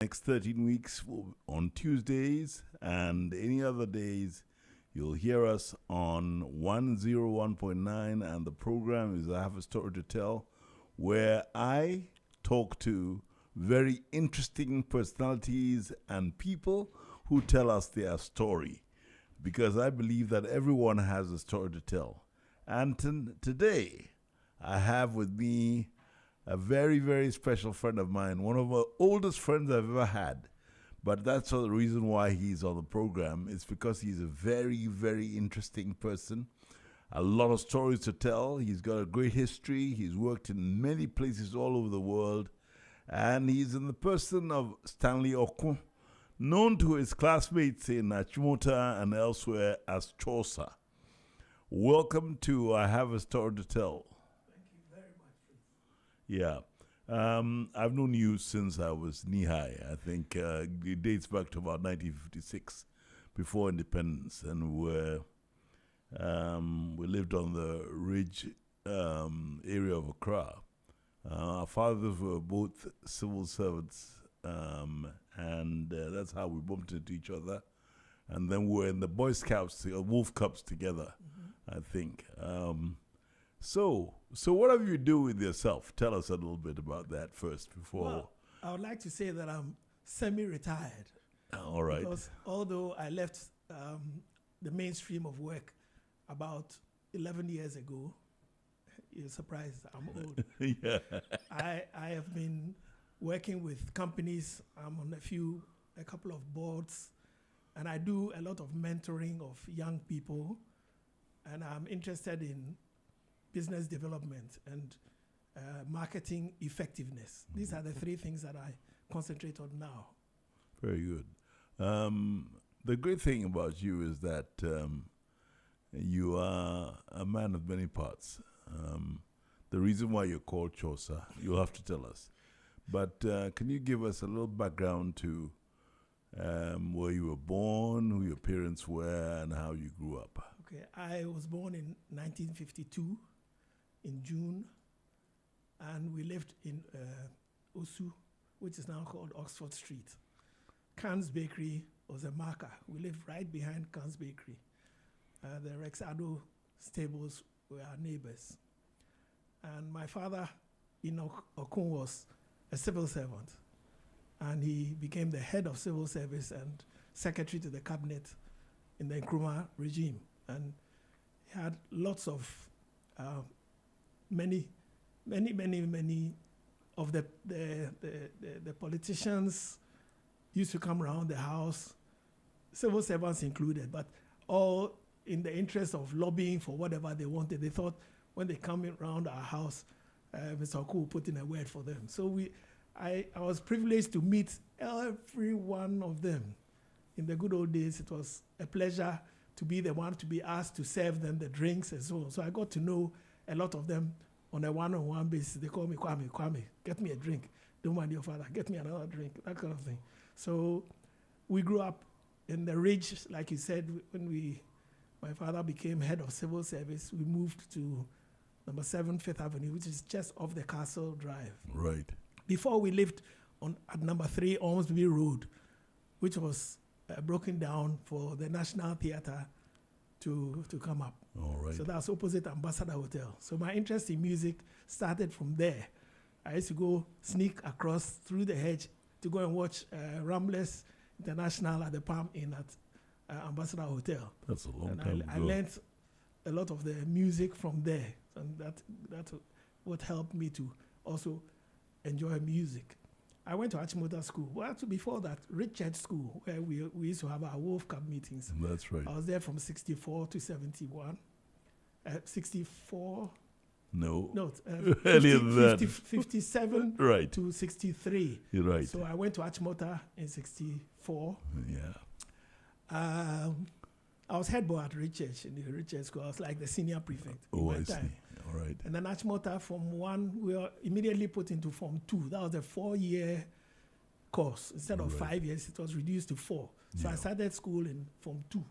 Next 13 weeks on Tuesdays and any other days, you'll hear us on 101.9, and the program is I Have a Story to Tell, where I talk to very interesting personalities and people who tell us their story, because I believe that everyone has a story to tell. And today, I have with me a very, very special friend of mine, one of the oldest friends I've ever had. But that's the reason why he's on the program. It's because he's a very, very interesting person. A lot of stories to tell. He's got a great history. He's worked in many places all over the world. And he's in the person of Stanley Okoh, known to his classmates in Achimota and elsewhere as Chaucer. Welcome to I Have a Story to Tell. Yeah. I've known you since I was knee-high. I think it dates back to about 1956, before independence. And we lived on the ridge area of Accra. Our fathers were both civil servants, and that's how we bumped into each other. And then we were in the Boy Scouts, Wolf Cups together, I think. So what have you do with yourself? Tell us a little bit about that first before. Well, I would like to say that I'm semi-retired. All right. Because although I left the mainstream of work about 11 years ago, you're surprised I'm old. Yeah. I have been working with companies. I'm on a couple of boards, and I do a lot of mentoring of young people, and I'm interested in business development and marketing effectiveness. These are the three things that I concentrate on now. Very good. The great thing about you is that you are a man of many parts. The reason why you're called Chaucer, you'll have to tell us. But can you give us a little background to where you were born, who your parents were, and how you grew up? Okay, I was born in 1952 in June, and we lived in Osu, which is now called Oxford Street. Khan's Bakery was a marker. We lived right behind Khan's Bakery. The Rexado stables were our neighbors. And my father, Okoh, was a civil servant, and he became the head of civil service and secretary to the cabinet in the Nkrumah regime. And he had lots of many of the politicians used to come around the house, civil servants included, but all in the interest of lobbying for whatever they wanted. They thought when they come around our house, Mr. Okoh will put in a word for them. So I was privileged to meet every one of them. In the good old days, it was a pleasure to be the one to be asked to serve them the drinks and so on. So I got to know a lot of them on a one-on-one basis. They call me Kwame, get me a drink. Don't mind your father, get me another drink, that kind of thing. So we grew up in the ridge, like you said, when my father became head of civil service, we moved to number 7 Fifth Avenue, which is just off the Castle Drive. Right. Before we lived at number 3 Ormsby Road, which was broken down for the National Theatre to come up. All right. So that's opposite Ambassador Hotel. So my interest in music started from there. I used to go sneak across through the hedge to go and watch Ramblers International at the Palm Inn at Ambassador Hotel. That's a long and time I ago. learned a lot of the music from there. And that's what helped me to also enjoy music. I went to Achimota School. Well, actually before that, Richard School, where we used to have our Wolf Cup meetings. That's right. I was there from 64 to 71. 64? No. No, Earlier than that. 57 Right. to 63. You're right. So I went to Achimota in 64. Yeah. I was head boy at Richard, in the Richard School. I was like the senior prefect in Oh, my I see. time. All right. And then Achimota, Form 1, we were immediately put into Form 2. That was a 4-year course. Instead of 5 years, it was reduced to 4. So I started school in Form 2.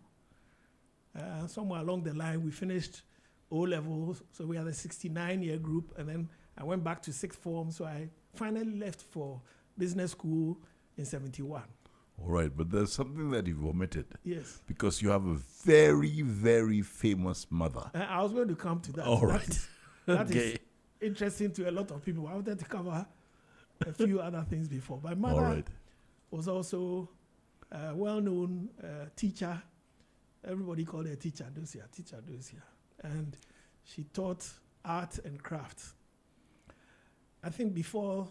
Somewhere along the line, we finished O-levels. So we had a 69-year group. And then I went back to sixth form. So I finally left for business school in 71. All right, but there's something that you've omitted. Yes. Because you have a very, very famous mother. I was going to come to that. All right. That is interesting to a lot of people. I wanted to cover a few other things before. My mother was also a well-known teacher. Everybody called her Teacher Dosia. And she taught art and craft. I think before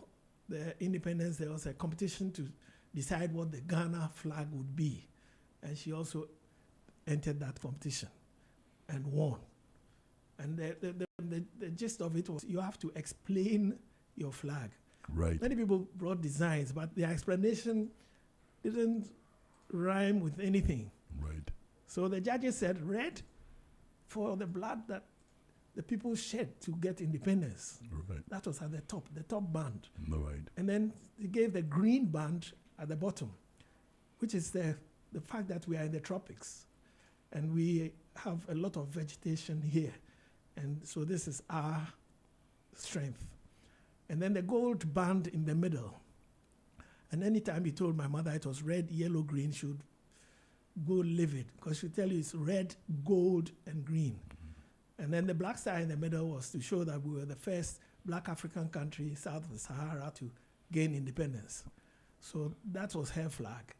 the independence, there was a competition to decide what the Ghana flag would be. And she also entered that competition and won. And the gist of it was you have to explain your flag. Right. Many people brought designs, but their explanation didn't rhyme with anything. Right. So the judges said red for the blood that the people shed to get independence. Right. That was at the top band. Right. And then they gave the green band at the bottom, which is the fact that we are in the tropics. And we have a lot of vegetation here. And so this is our strength. And then the gold band in the middle. And anytime you told my mother it was red, yellow, green, she would go livid, because she'd tell you it's red, gold, and green. Mm-hmm. And then the black star in the middle was to show that we were the first black African country south of the Sahara to gain independence. So that was her flag.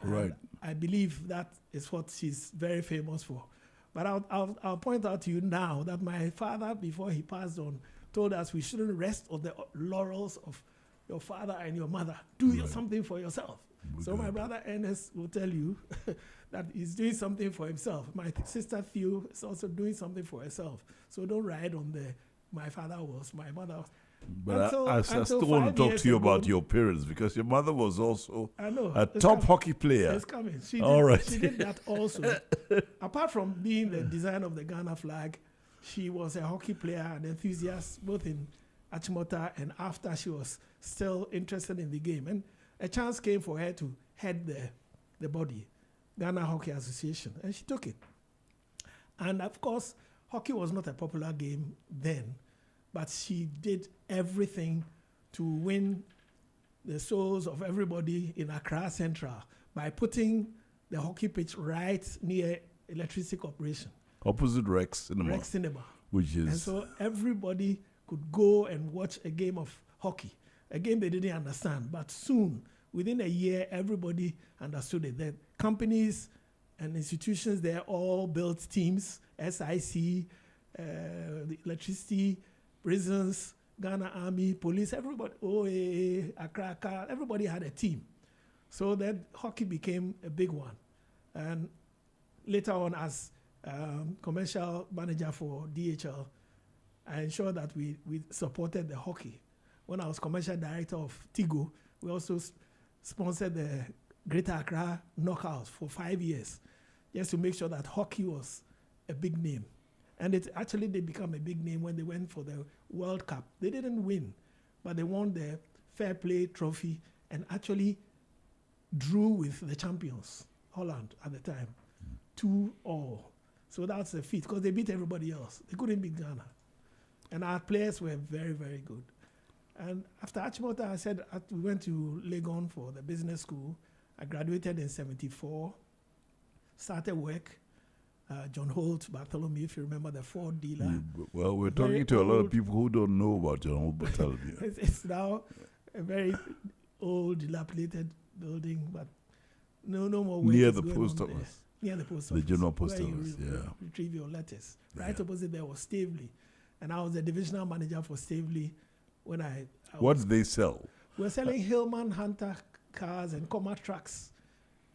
Right. I believe that is what she's very famous for. But I'll point out to you now that my father, before he passed on, told us we shouldn't rest on the laurels of your father and your mother. Do something for yourself. So my brother Ernest will tell you that he's doing something for himself. My sister Theo is also doing something for herself. So don't ride on my father was, my mother was. But I still want to talk to you about your parents, because your mother was also a top hockey player. It's coming. She did that also. Apart from being the designer of the Ghana flag, she was a hockey player, an enthusiast, both in Achimota and after. She was still interested in the game. And a chance came for her to head the body, Ghana Hockey Association, and she took it. And of course, hockey was not a popular game then, but she did everything to win the souls of everybody in Accra Central by putting the hockey pitch right near Electricity Corporation. Opposite Rex Cinema. Rex Cinema. Which is... And so everybody could go and watch a game of hockey, a game they didn't understand. But soon, within a year, everybody understood it. The companies and institutions there all built teams, SIC, the electricity, prisons, Ghana Army, police, everybody, OAA, Accra, everybody had a team. So then hockey became a big one. And later on, as commercial manager for DHL, I ensured that we supported the hockey. When I was commercial director of Tigo, we also sponsored the Greater Accra Knockouts for 5 years, just to make sure that hockey was a big name. And they become a big name when they went for the World Cup. They didn't win, but they won the Fair Play Trophy and actually drew with the champions, Holland at the time, 2-2. So that's a feat, because they beat everybody else. They couldn't beat Ghana. And our players were very, very good. And after Achimota, I said we went to Legon for the business school. I graduated in 1974, started work. John Holt Bartholomew, if you remember, the Ford dealer. Well, we're talking to a lot of people who don't know about John Holt Bartholomew. It's now a very old, dilapidated building, but no more work. Near the post office. Near the post office. The general post office, retrieve your letters. Right opposite there was Stavely. And I was the divisional manager for Stavely when I what did they sell? We're selling Hillman Hunter cars and Comma trucks.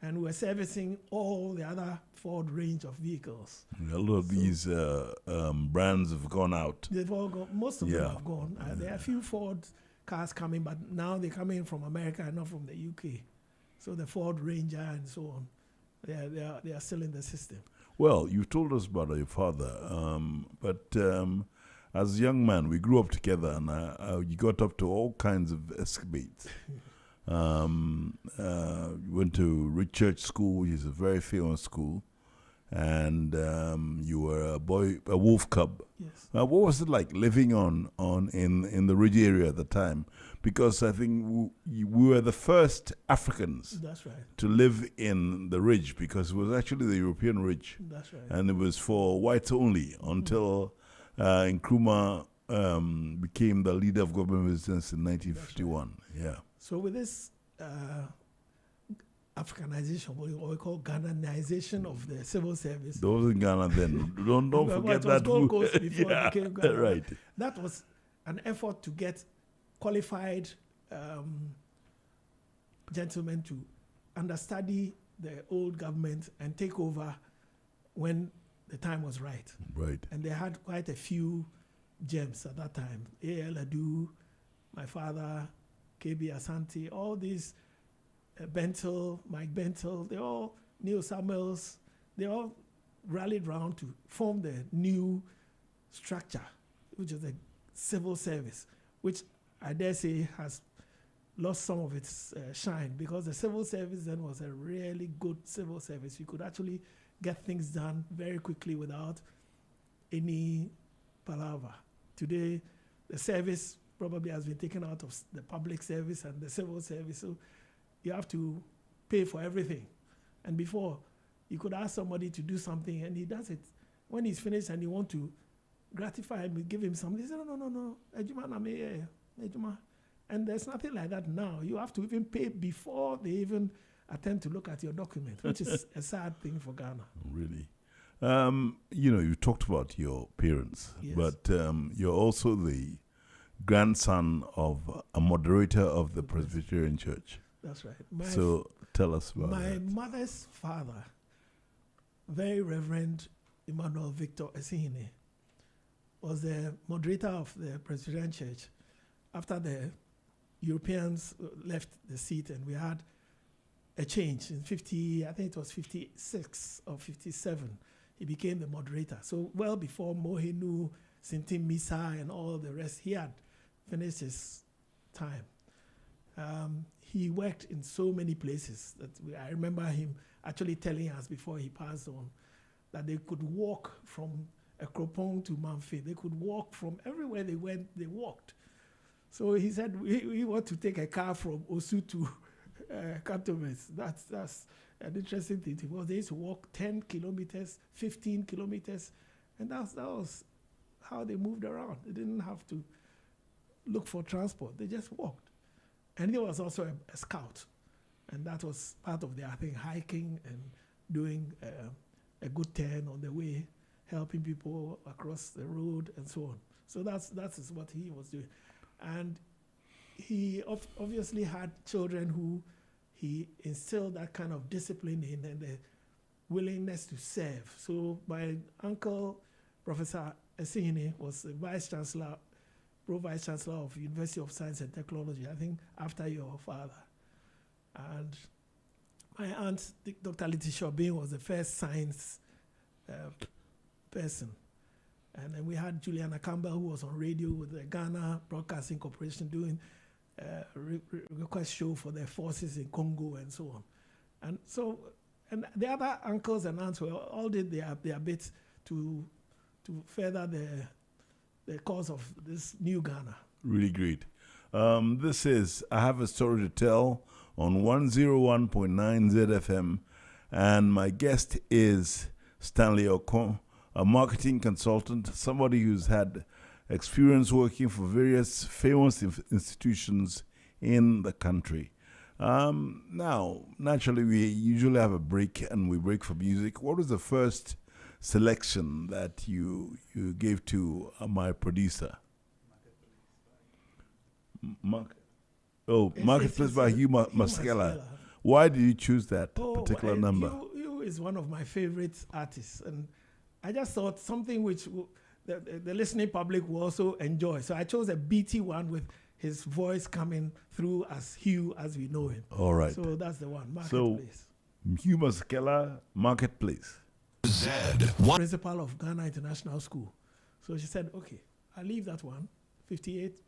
And we're servicing all the other Ford range of vehicles. A lot of these brands have gone out. They've all gone. Most of them have gone. There are a few Ford cars coming, but now they're coming from America and not from the UK. So the Ford Ranger and so on, they are still in the system. Well, you told us about your father, but as a young man, we grew up together, and you got up to all kinds of escapades. Went to Richchurch School, which is a very famous school, and you were a wolf cub. Yes. What was it like living in the Ridge area at the time? Because I think we were the first Africans That's right. to live in the Ridge, because it was actually the European Ridge. That's right. And it was for whites only until Nkrumah became the leader of government resistance in 1951. Right. Yeah. So with this Africanization, what we call Ghananization of the civil service. Those in Ghana then. Don't forget that. Gold Coast before it became Ghana. Right. That was an effort to get qualified gentlemen to understudy the old government and take over when the time was right. Right. And they had quite a few gems at that time. A.L. Adu, my father, K.B. Asante, all these, Bentel, Mike Bentel, Neil Samuels, they all rallied round to form the new structure, which is the civil service, which I dare say has lost some of its shine, because the civil service then was a really good civil service. You could actually get things done very quickly without any palaver. Today, the service probably has been taken out of the public service and the civil service, so you have to pay for everything. And before, you could ask somebody to do something and he does it. When he's finished and you want to gratify him, give him something, he says, no, Ejuma na me, Ejuma. And there's nothing like that now. You have to even pay before they even attempt to look at your document, which is a sad thing for Ghana. Really. You talked about your parents, Yes. but you're also the grandson of a moderator of the Presbyterian Church. That's right. So tell us about my that. mother's father, very Reverend Emmanuel Victor Esihine, was the moderator of the Presbyterian Church after the Europeans left the seat, and we had a change in 56 or 57. He became the moderator. So well before Mohinu, Sintim Misa, and all the rest, he had finished his time. He worked in so many places that I remember him actually telling us before he passed on that they could walk from Ekropong to Manfe. They could walk from everywhere they went, they walked. So he said, we want to take a car from Osu to Cantonments. That's an interesting thing, because they used to walk 10 kilometers, 15 kilometers, and that was how they moved around. They didn't have to look for transport. They just walked. And he was also a scout, and that was part of their thing, hiking and doing a good turn on the way, helping people across the road and so on. So that is what he was doing. And he obviously had children who he instilled that kind of discipline in and the willingness to serve. So my uncle, Professor Esihine, was the Pro-Vice Chancellor of University of Science and Technology, I think after your father. And my aunt, Dr. Letitia Obin, was the first science person. And then we had Juliana Campbell, who was on radio with the Ghana Broadcasting Corporation doing request show for their forces in Congo and so on. And the other uncles and aunts all did their bit to further the cause of this new Ghana. Really great. This is I Have a Story to Tell on 101.9 ZFM, and my guest is Stanley Okoh, a marketing consultant, somebody who's had experience working for various famous institutions in the country. Now, naturally, we usually have a break, and we break for music. What was the first selection that you gave to my producer? Marketplace by Hugh Masekela. Why did you choose that particular number? Hugh is one of my favorite artists, and I just thought something which the listening public will also enjoy. So I chose a BT one with his voice coming through as Hugh as we know him. All right. So that's the one, Marketplace. So Hugh Masekela, Marketplace. Principal of Ghana International School. So she said, okay, I'll leave that one, 58.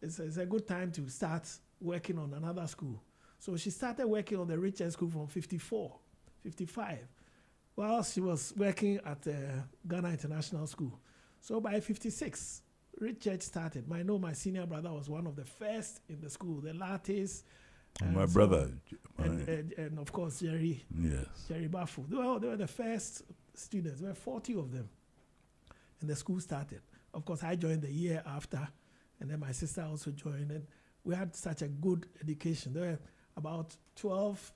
It's a good time to start working on another school. So she started working on the Richard School from 54, 55. Well, she was working at Ghana International School. So by 56, Richard started. I know my senior brother was one of the first in the school, the lattes. My brother. And of course, Jerry Baffour. They were the first students. There were 40 of them. And the school started. Of course, I joined the year after, and then my sister also joined. And we had such a good education. There were about 12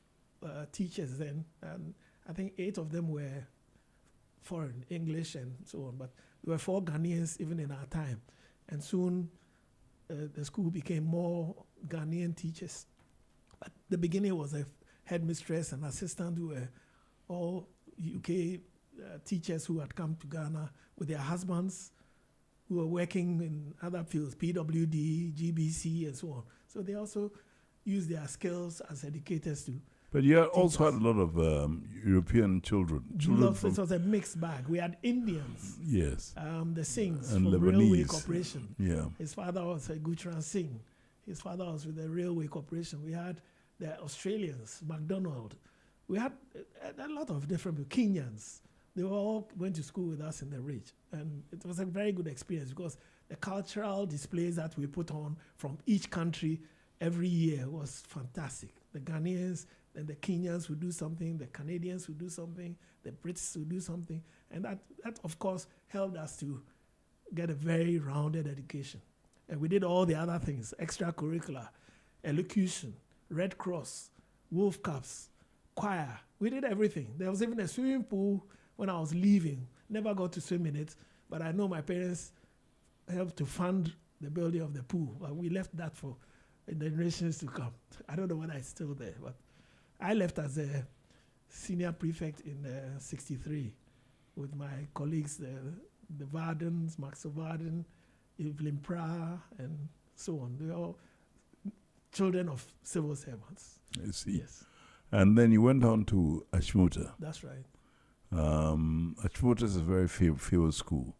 teachers then, and I think 8 of them were foreign, English and so on. But there were 4 Ghanaians even in our time. And soon the school became more Ghanaian teachers. At the beginning was a headmistress and assistant who were all UK teachers who had come to Ghana with their husbands who were working in other fields, PWD, GBC, and so on. So they also used their skills as educators too. But you also had a lot of European children. It was a mixed bag. We had Indians. Yes. The Singhs and from Lebanese. Railway Corporation. Yeah. His father was a Gutran Singh. His father was with the Railway Corporation. We had the Australians, McDonald. We had a lot of different people, Kenyans. They all went to school with us in the Ridge. And it was a very good experience because the cultural displays that we put on from each country every year was fantastic. The Ghanaians and the Kenyans would do something, the Canadians would do something, the Brits would do something. And that of course, helped us to get a very rounded education. And we did all the other things, extracurricular, elocution, Red Cross, Wolf Cups, choir. We did everything. There was even a swimming pool when I was leaving. Never got to swim in it, but I know my parents helped to fund the building of the pool. But we left that for the generations to come. I don't know whether it's still there, but I left as a senior prefect in 63 with my colleagues, the Vardens, Max Varden, Evelyn Pra, and so on. They were all children of civil servants. I see. Yes. And then you went on to Ashmuta. That's right. Ashmuta is a very famous school.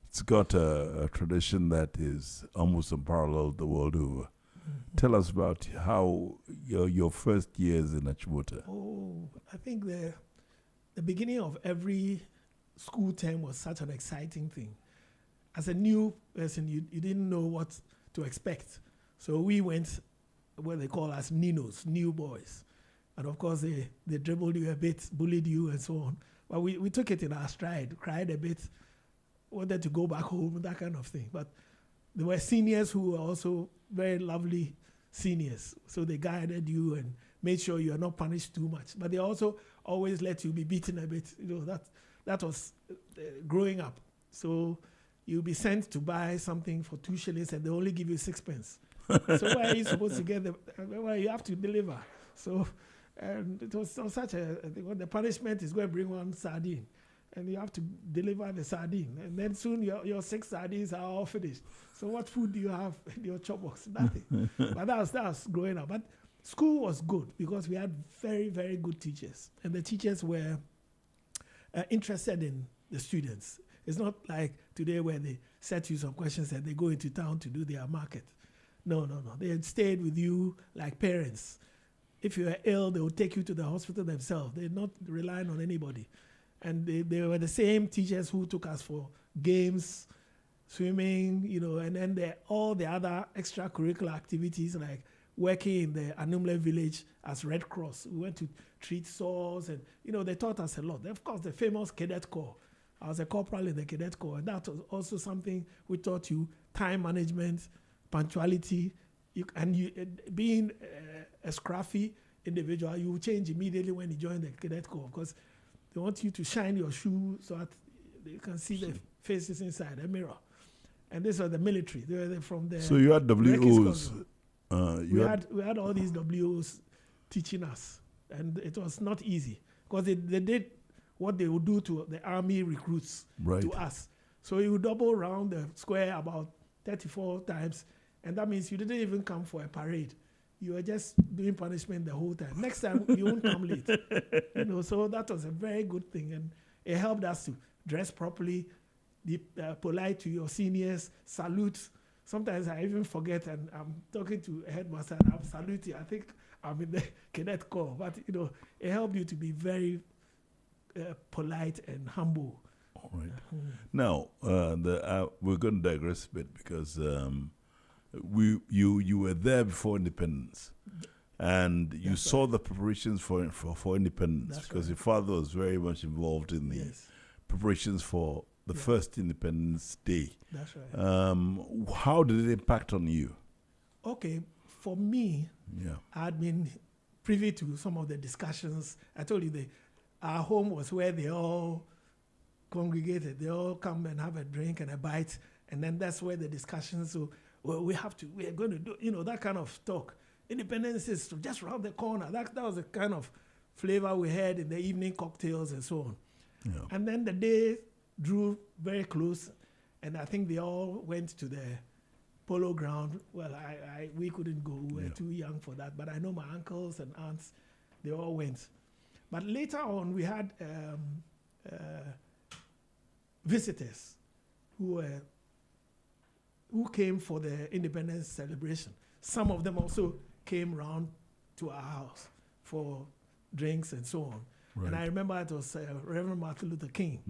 It's got a tradition that is almost unparalleled the world over. Mm-hmm. Tell us about how your first years in Ashmuta. Oh, I think the beginning of every school term was such an exciting thing. As a new person, you didn't know what to expect. So we went what they call as Ninos, new boys. And of course, they dribbled you a bit, bullied you, and so on. But we took it in our stride, cried a bit, wanted to go back home, that kind of thing. But there were seniors who were also very lovely seniors. So they guided you and made sure you are not punished too much. But they also always let you be beaten a bit. You know, that was growing up. So you'll be sent to buy something for 2 shillings and they only give you 6 pence. So where are you supposed to get well, you have to deliver. So and it was such the punishment is going to bring 1 sardine. And you have to deliver the sardine. And then soon your 6 sardines are all finished. So what food do you have in your chop box? Nothing. But that was growing up. But school was good because we had very, very good teachers. And the teachers were interested in the students. It's not like today where they set you some questions and they go into town to do their market. No. They stayed with you like parents. If you were ill, they would take you to the hospital themselves. They're not relying on anybody. And they were the same teachers who took us for games, swimming, and then all the other extracurricular activities like working in the Anumle village as Red Cross. We went to treat sores and, they taught us a lot. Of course, the famous Cadet Corps. I was a corporal in the Cadet Corps, and that was also something we taught you, time management, punctuality, being a scruffy individual, you will change immediately when you join the Cadet Corps because they want you to shine your shoe so that you can see the faces inside a mirror. And this was the military. They were from the. So you had WOs. We had all these WOs teaching us, and it was not easy because they did what they would do to the army recruits to us. So you would double around the square about 34 times, and that means you didn't even come for a parade. You were just doing punishment the whole time. Next time, you won't come late. So that was a very good thing. And it helped us to dress properly, be polite to your seniors, salute. Sometimes I even forget and I'm talking to a headmaster and I'm saluting. I think I'm in the Cadet Corps. But, it helped you to be very polite and humble. All right. Now, we're going to digress a bit because you were there before independence, and you saw the preparations for independence. That's because right. your father was very much involved in the preparations for the first Independence Day. That's right. How did it impact on you? Okay, for me, I had been privy to some of the discussions. I told you our home was where they all congregated. They all come and have a drink and a bite, and then that's where the discussions. So we are going to do, that kind of talk. Independence is just around the corner. That was the kind of flavor we had in the evening cocktails and so on. Yeah. And then the day drew very close, and I think they all went to the polo ground. Well, we couldn't go. We were too young for that. But I know my uncles and aunts, they all went. But later on, we had visitors who came for the independence celebration. Some of them also came round to our house for drinks and so on. Right. And I remember it was Reverend Martin Luther King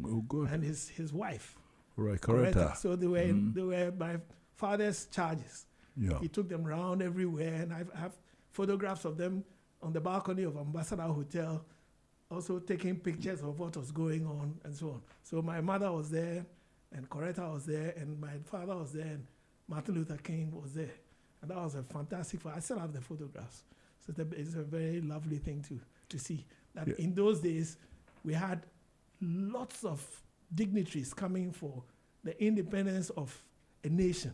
and his wife. Right, Coretta. So they were my father's charges. Yeah. He took them around everywhere, and I have photographs of them on the balcony of Ambassador Hotel, also taking pictures of what was going on and so on. So my mother was there, and Coretta was there, and my father was there, and Martin Luther King was there. And that was a fantastic I still have the photographs. So it's a very lovely thing to see. That in those days, we had lots of dignitaries coming for the independence of a nation,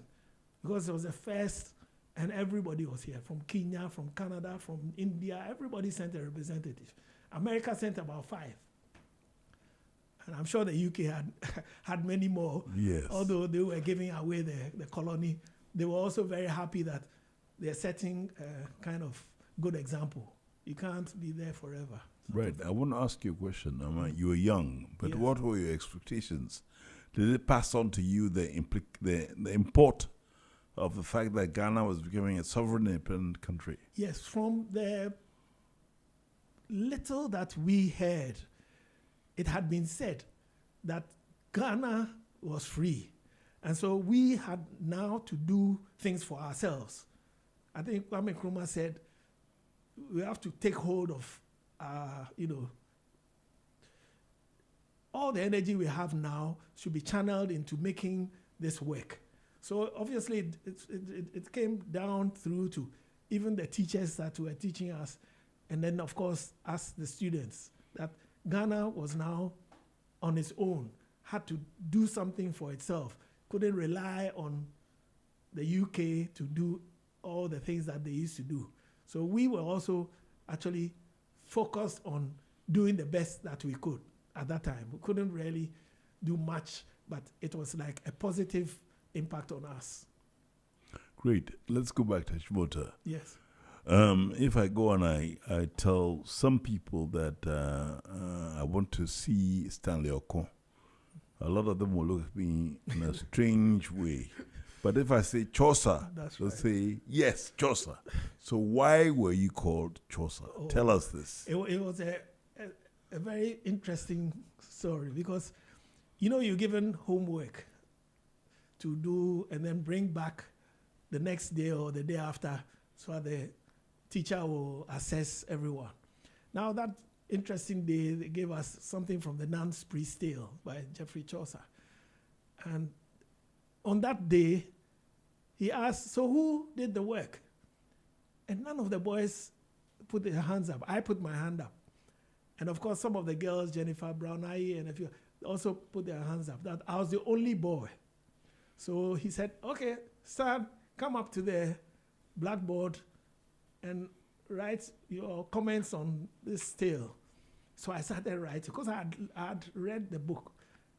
because it was the first, and everybody was here, from Kenya, from Canada, from India. Everybody sent a representative. America sent about 5. And I'm sure the UK had many more. Yes. Although they were giving away the colony, they were also very happy that they're setting a kind of good example. You can't be there forever. Right. I want to ask you a question. You were young, but what were your expectations? Did it pass on to you the import of the fact that Ghana was becoming a sovereign independent country? Yes, from the little that we heard, it had been said that Ghana was free. And so we had now to do things for ourselves. I think Kwame Nkrumah said, we have to take hold of, all the energy we have now should be channeled into making this work. So obviously it came down through to even the teachers that were teaching us, and then of course us, the students, that Ghana was now on its own, had to do something for itself, couldn't rely on the UK to do all the things that they used to do. So we were also actually focused on doing the best that we could at that time. We couldn't really do much, but it was like a positive impact on us. Great. Let's go back to Shibota. Yes. If I go and I tell some people that I want to see Stanley Okoh, a lot of them will look at me in a strange way. But if I say Chaucer, they'll say, yes, Chaucer. So why were you called Chaucer? Tell us this. It was a very interesting story, because, you're given homework to do and then bring back the next day or the day after, so the teacher will assess everyone. Now that interesting day, they gave us something from the Nun's Priest's Tale by Geoffrey Chaucer. And on that day, he asked, so who did the work? And none of the boys put their hands up. I put my hand up. And of course, some of the girls, Jennifer Brown-Aye and a few, also put their hands up. That I was the only boy. So he said, okay, son, come up to the blackboard and write your comments on this tale. So I started writing, because I had read the book,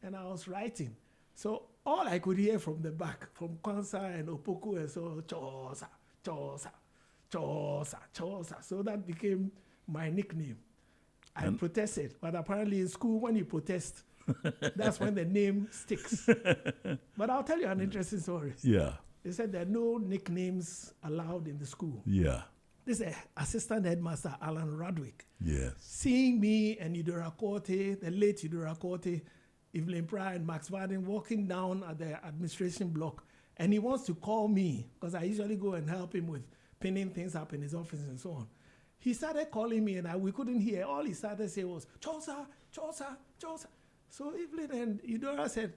and I was writing. So all I could hear from the back, from Kwanzaa and Opoku, and so, Chaucer, Chaucer, Chaucer, Chaucer. So that became my nickname. I protested, but apparently in school, when you protest, that's when the name sticks. But I'll tell you an interesting story. Yeah. They said there are no nicknames allowed in the school. Yeah. this assistant headmaster, Alan Radwick, Yes. seeing me and Eudora Corte, the late Eudora Corte, Evelyn Pryor and Max Varden walking down at the administration block, and he wants to call me because I usually go and help him with pinning things up in his office and so on. He started calling me and we couldn't hear. All he started saying was, Chosa, Chosa, Chosa. So Evelyn and Eudora said,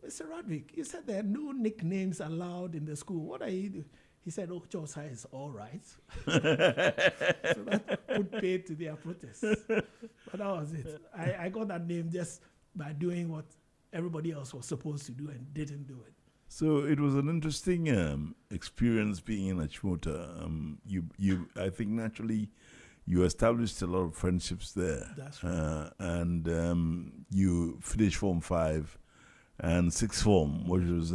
Mr. Radwick, you said there are no nicknames allowed in the school. What are you doing? He said, oh, Chosa is all right. So that put paid to their protest. But that was it. I got that name just by doing what everybody else was supposed to do and didn't do it. So it was an interesting experience being in Achimota. I think naturally you established a lot of friendships there. That's right. And you finished Form 5 and Sixth Form, which was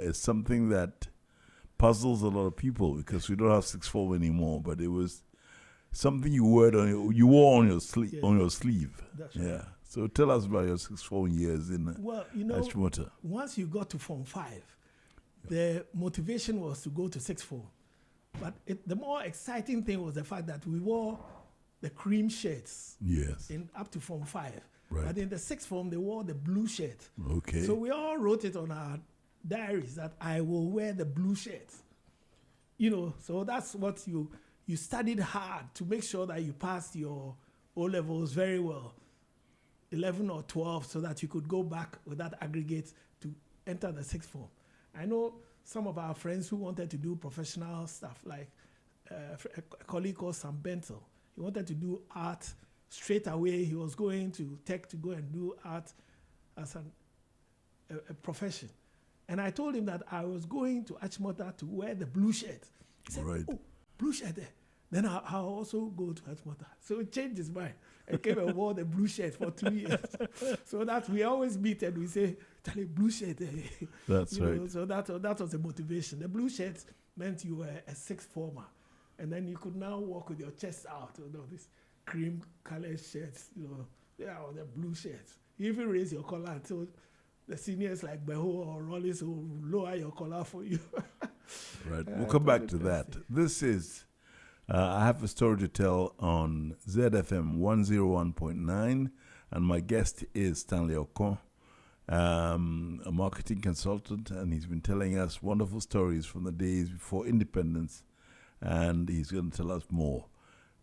is something that puzzles a lot of people because we don't have Sixth Form anymore. But it was something you wore on your sleeve. Yeah. On your sleeve. That's right. Yeah. So tell us about your Sixth Form years in Achimota. Once you got to Form 5, the motivation was to go to Sixth Form. But the more exciting thing was the fact that we wore the cream shirts up to Form 5. Right. But in the Sixth Form, they wore the blue shirt. Okay. So we all wrote it on our diaries that I will wear the blue shirt. So that's what you studied hard to make sure that you passed your O-levels very well, 11 or 12, so that you could go back with that aggregate to enter the Sixth Form. I know some of our friends who wanted to do professional stuff, like a colleague called Sam Bentel. He wanted to do art straight away. He was going to Tech to go and do art as a profession. And I told him that I was going to Achimota to wear the blue shirt. He said, right. Oh, blue shirt there. Then I'll also go to Achimota. So he changed his mind and came and wore the blue shirt for 2 years. So that we always meet and we say, Charlie, blue shirt. That's right. So that was the motivation. The blue shirt meant you were a Sixth Former. And then you could now walk with your chest out, this cream colored shirts, or the blue shirts. You even raise your collar until the seniors like Beho or Rollins will lower your collar for you. Right. We'll come back to that. This is, I have a story to tell on ZFM 101.9, and my guest is Stanley Okoh, a marketing consultant, and he's been telling us wonderful stories from the days before independence, and he's going to tell us more.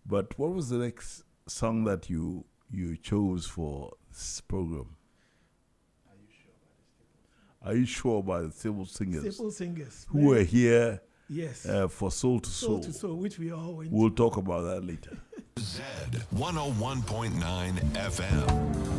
But what was the next song that you chose for this program? Are you sure by the Simple Singers? Simple Singers. Who were here yes. For Soul to Soul. Soul to Soul, which we all went We'll talk about that later. Z 101.9 FM.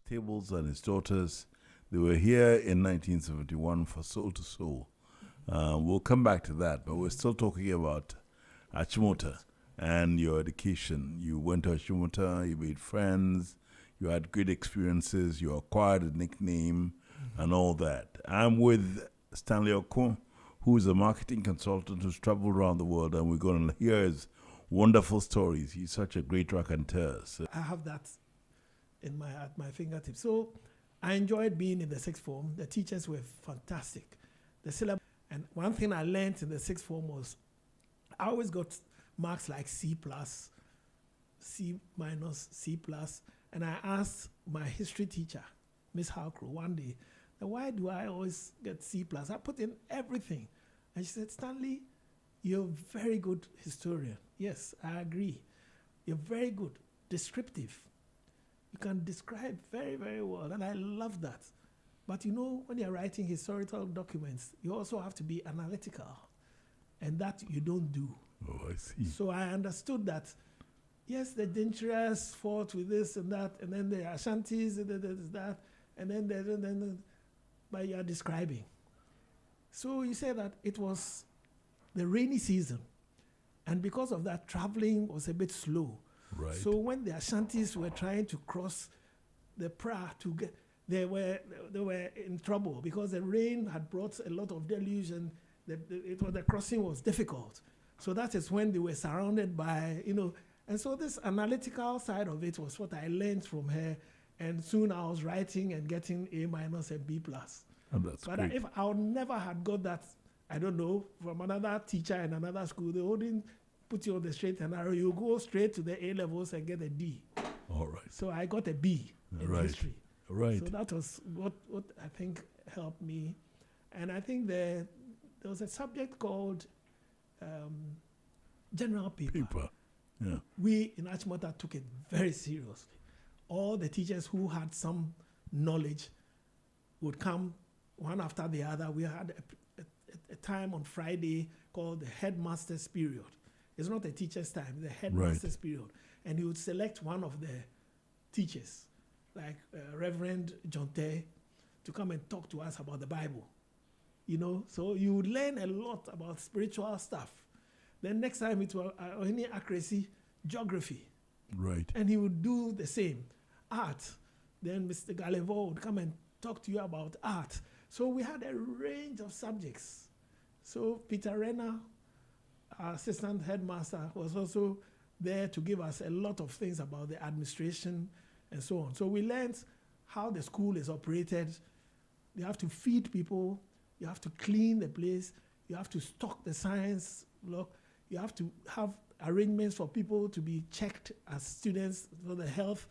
Tables and his daughters. They were here in 1971 for Soul to Soul. We'll come back to that, but we're still talking about Achimota and your education. You went to Achimota, you made friends, you had great experiences, you acquired a nickname, and all that. I'm with Stanley Okoh, who is a marketing consultant who's traveled around the world, and we're going to hear his wonderful stories. He's such a great raconteur. So. I have that at my fingertips. So I enjoyed being in the sixth form. The teachers were fantastic. The syllabus, and one thing I learned in the sixth form was I always got marks like C+, C-, C+, and I asked my history teacher, Miss Halcrow, one day, why do I always get C+? I put in everything. And she said, Stanley, you're a very good historian. Yes, I agree. You're very good, descriptive. You can describe very, very well, and I love that. But you know, when you're writing historical documents, you also have to be analytical, and that you don't do. Oh, I see. So I understood that, yes, the Dintrias fought with this and that, and then the Ashantis, that, and then but you are describing. So you say that it was the rainy season, and because of that, traveling was a bit slow. Right. So when the Ashantis were trying to cross the Pra to get, they were in trouble because the rain had brought a lot of deluge, and the crossing was difficult. So that is when they were surrounded by, and so this analytical side of it was what I learned from her, and soon I was writing and getting A- and B+. Oh, that's but great. if I would never had got that, I don't know, from another teacher in another school, they wouldn't put you on the straight and narrow. You go straight to the A levels and get a D. All right. So I got a B in Right. history. Right. So that was what I think helped me. And I think there was a subject called general paper. Yeah. We in Achimota took it very seriously. All the teachers who had some knowledge would come one after the other. We had a time on Friday called the headmaster's period. It's not a teacher's time, the headmaster's period. And he would select one of the teachers, like Reverend John Tay, to come and talk to us about the Bible. So you would learn a lot about spiritual stuff. Then next time it was any accuracy, geography. Right. And he would do the same. Art. Then Mr. Galevo would come and talk to you about art. So we had a range of subjects. So Peter Renner, our assistant headmaster, was also there to give us a lot of things about the administration and so on. So we learned how the school is operated. You have to feed people. You have to clean the place. You have to stock the science block. You have to have arrangements for people to be checked as students, so the health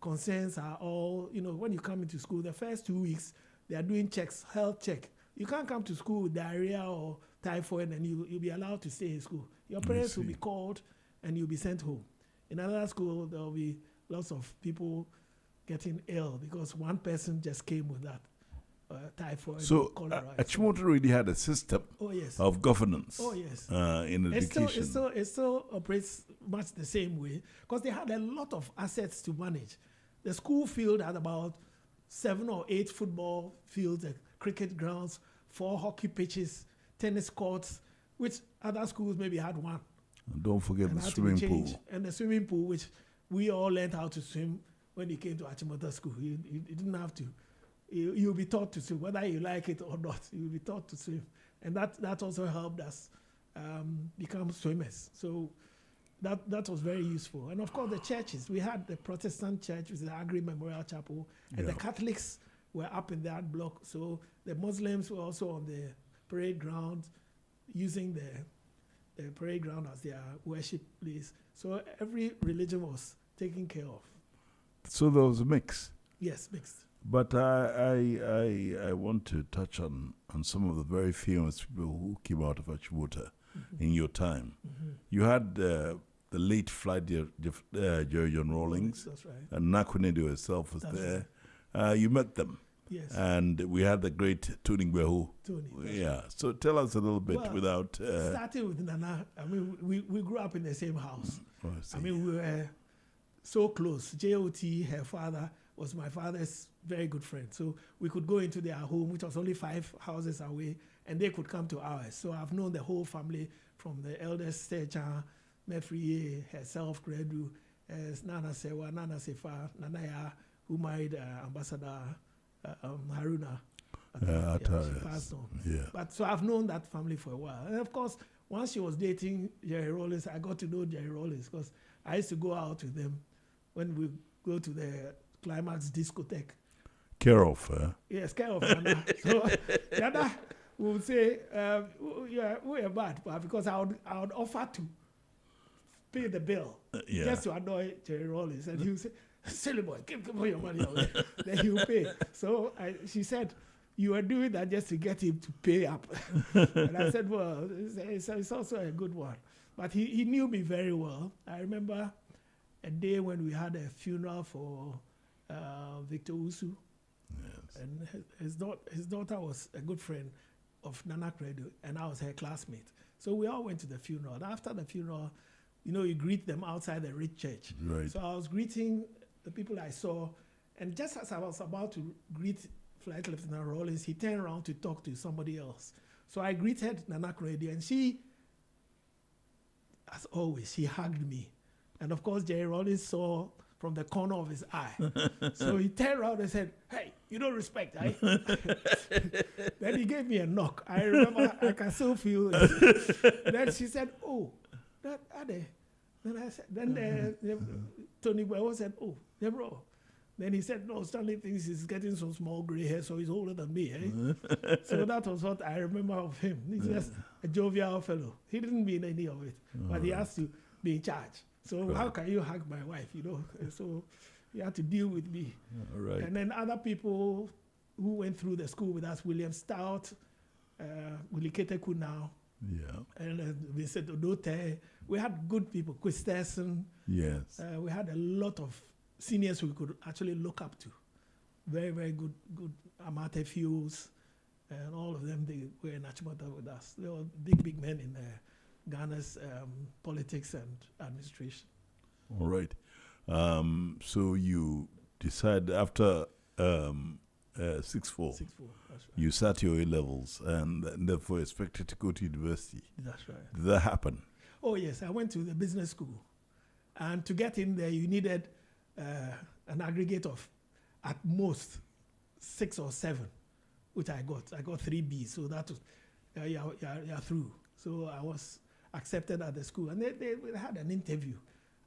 concerns are all, when you come into school, the first 2 weeks, they are doing checks, health check. You can't come to school with diarrhea or typhoid and you'll be allowed to stay in school. Your parents will be called and you'll be sent home. In another school, there will be lots of people getting ill because one person just came with that typhoid. So cholera. Achimota really had a system of governance in education. It still operates much the same way because they had a lot of assets to manage. The school field had about 7 or 8 football fields, cricket grounds, 4 hockey pitches, tennis courts, which other schools maybe had 1. And don't forget the swimming pool. And the swimming pool, which we all learned how to swim when you came to Achimota school. You didn't have to. You'll be taught to swim, whether you like it or not. You'll be taught to swim. And that also helped us become swimmers. So that was very useful. And of course, the churches. We had the Protestant church, which is the Agri Memorial Chapel, and the Catholics were up in that block. So the Muslims were also on the parade ground, using the parade ground as their worship place. So every religion was taken care of. So there was a mix. Yes, mixed. But I want to touch on some of the very famous people who came out of Achimota in your time. Mm-hmm. You had the late flight Jerry John Rawlings. That's right. And Nakwenedo herself was there. Right. You met them. Yes. And we had the great Tony Gbehu. Right. So tell us a little bit without... starting with Nana, we grew up in the same house. We were so close. J.O.T., her father, was my father's very good friend. So we could go into their home, which was only 5 houses away, and they could come to ours. So I've known the whole family from the eldest Stecha, Mefriye, herself, Gredu, Nana Sewa, Nana Sefa, Nanaya, who married Ambassador Haruna. She passed on. Yeah. But so I've known that family for a while. And of course, once she was dating Jerry Rollins, I got to know Jerry Rollins because I used to go out with them when we go to the Climax discotheque. Care of, Yes, care of Nana. So Nana would say, we are bad, but because I would offer to pay the bill just to annoy Jerry Rollins. And he would say, silly boy, give your money away. Then he would pay. So she said, you were doing that just to get him to pay up. And I said, well, it's also a good one. But he knew me very well. I remember a day when we had a funeral for Victor Usu. Yes. And his daughter was a good friend of Nana Credo, and I was her classmate. So we all went to the funeral. And after the funeral, you greet them outside the rich church. Right. So I was greeting the people I saw, and just as I was about to greet Flight Lieutenant Rollins, he turned around to talk to somebody else. So I greeted Nana Credo, and she, as always, she hugged me. And of course, Jerry Rollins saw from the corner of his eye. So he turned around and said, hey, you don't respect, eh? Then he gave me a knock. I remember, I can still feel it. Then she said, oh, that Ade. Then I said, Tony Boy said, oh, bro. Then he said, no, Stanley thinks he's getting some small gray hair, so he's older than me, eh? So that was what I remember of him. He's just a jovial fellow. He didn't mean any of it, but he has to be in charge. So how can you hug my wife, So he had to deal with me. All right. And then other people who went through the school with us, William Stout, Willie Keteku now, and Vincent Odote. We had good people, Chris Tesson. Yes. We had a lot of seniors we could actually look up to. Very, very good Amate Fuels, and all of them, they were in Achimota with us. They were big men in Ghana's politics and administration. All right. So you decide after 6-4, 6-4, that's right. you sat your A-levels and therefore expected to go to university. That's right. Did that happen? Oh, yes. I went to the business school. And to get in there, you needed an aggregate of at most 6 or 7, which I got. I got 3 B's, so that was, you're through. So I was accepted at the school. And they had an interview.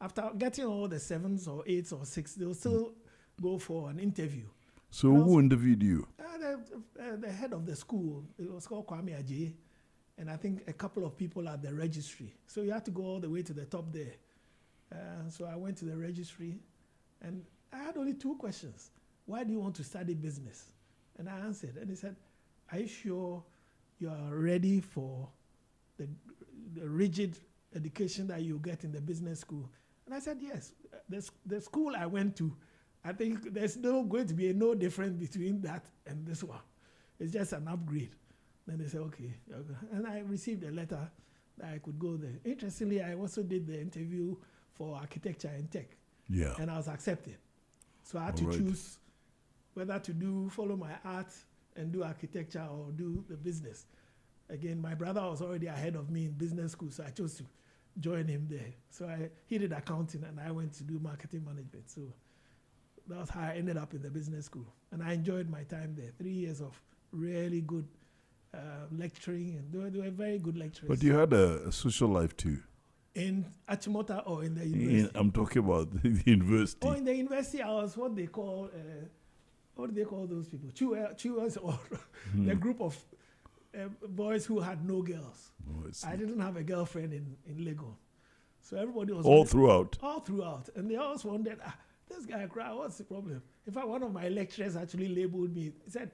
After getting all the 7s or 8s or 6, they'll still go for an interview. So who interviewed you? The head of the school, it was called Kwame Ajayi, and I think a couple of people at the registry. So you had to go all the way to the top there. So I went to the registry, and I had only 2 questions. Why do you want to study business? And I answered, and he said, are you sure you are ready for the rigid education that you get in the business school? And I said, yes. The school I went to, I think there's going to be no difference between that and this one. It's just an upgrade. Then they said, okay. And I received a letter that I could go there. Interestingly, I also did the interview for architecture and tech. Yeah. And I was accepted. So I had to choose whether to follow my art and do architecture or do the business. Again, my brother was already ahead of me in business school, so I chose to join him there. So he did accounting, and I went to do marketing management. So that was how I ended up in the business school. And I enjoyed my time there. 3 years of really good lecturing, and they were very good lecturers. But you had a social life too. In Achimota or in the university? I'm talking about the university. Oh, in the university, I was what do they call those people? Chewers or the group of boys who had no girls. I didn't have a girlfriend in Lagos. So everybody was... All throughout? All throughout. And they always wondered, this guy cry, what's the problem? In fact, one of my lecturers actually labeled me. He said,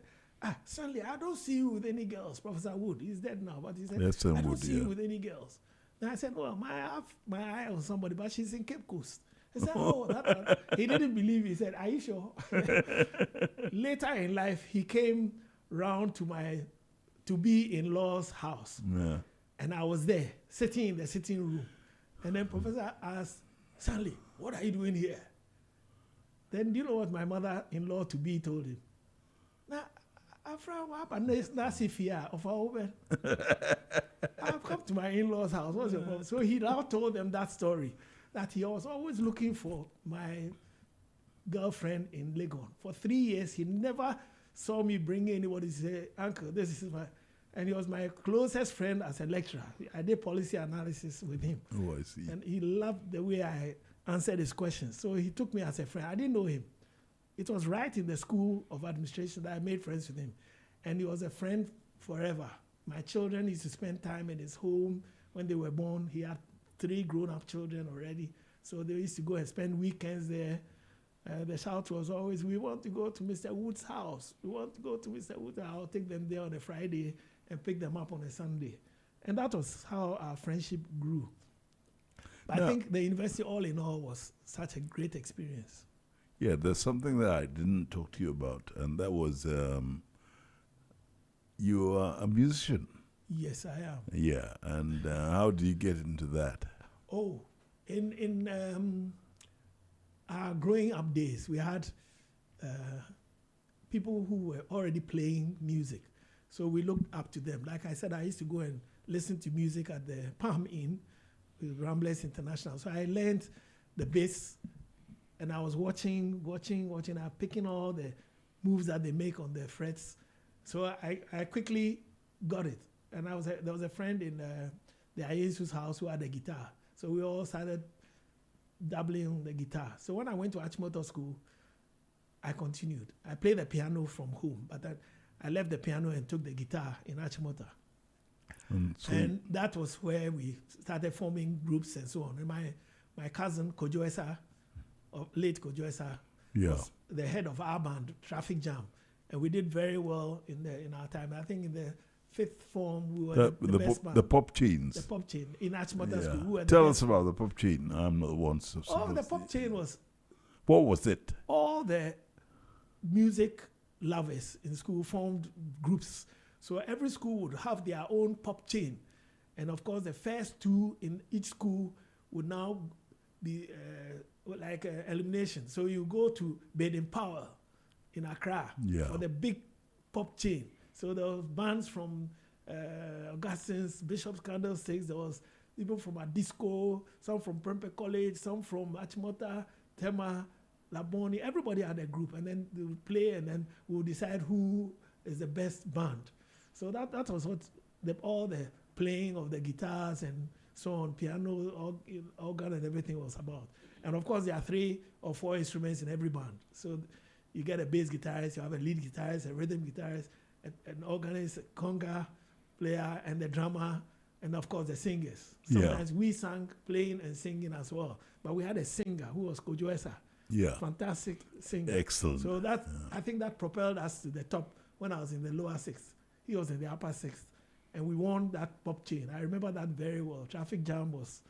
Stanley, I don't see you with any girls. Professor Wood, he's dead now, but he said, I don't see you with any girls. And I said, well, I have my eye on somebody, but she's in Cape Coast. He said, oh, that one. He didn't believe. He said, are you sure? Later in life, he came round to my be-in-law's house. Yeah. And I was there, sitting in the sitting room. And then Professor asked, Stanley, what are you doing here? Then do you know what my mother-in-law to be told him? Nah, Afra, what happened? That's if of our woman. I've come to my in-laws' house. What's your problem? So he now told them that story, that he was always looking for my girlfriend in Legon. For 3 years, he never saw me bring anybody to say, Uncle, this is my... And he was my closest friend as a lecturer. I did policy analysis with him. Oh, I see. And he loved the way I answered his questions. So he took me as a friend. I didn't know him. It was right in the school of administration that I made friends with him. And he was a friend forever. My children used to spend time in his home when they were born. He had 3 grown-up children already. So they used to go and spend weekends there. The shout was always, we want to go to Mr. Wood's house. We want to go to Mr. Wood's house. I'll take them there on a Friday and pick them up on a Sunday. And that was how our friendship grew. But I think the university all in all was such a great experience. Yeah, there's something that I didn't talk to you about, and that was you are a musician. Yes, I am. Yeah, and how do you get into that? Oh, in our growing up days, we had people who were already playing music. So we looked up to them. Like I said, I used to go and listen to music at the Palm Inn with Ramblers International. So I learned the bass, and I was watching, I'm picking all the moves that they make on the frets. So I quickly got it. And there was a friend in the Ayesu's house who had a guitar. So we all started dabbling on the guitar. So when I went to Achimota School, I continued. I played the piano from home, but I left the piano and took the guitar in Achimota. And that was where we started forming groups and so on. And my cousin, Kojo Esa, late Kojo Esa, was the head of our band, Traffic Jam. And we did very well in our time. I think in the 5th form, we were the best band. The Pop Chains. The Pop Chain in Achimota School. We were Tell us about the Pop Chain. I'm not the one. The Pop Chain was... What was it? All the music lovers in school formed groups. So every school would have their own pop chain. And of course, the first 2 in each school would now be like elimination. So you go to Baden Powell in Accra for the big pop chain. So there was bands from Augustine's, Bishop's Candlesticks. There was people from Adisco, some from Prempeh College, some from Achimota, Tema, Laboni. Everybody had a group, and then they would play, and then we would decide who is the best band. So that was what all the playing of the guitars and so on, piano, organ, and everything was about. And of course, there are 3 or 4 instruments in every band. So you get a bass guitarist, you have a lead guitarist, a rhythm guitarist, an organist, a conga player, and the drummer, and of course the singers. Sometimes we sang playing and singing as well. But we had a singer who was Kojo Esa. Yeah. Fantastic singer. Excellent. So I think that propelled us to the top when I was in the lower 6th. He was in the upper 6th. And we won that pop chain. I remember that very well. Traffic Jam was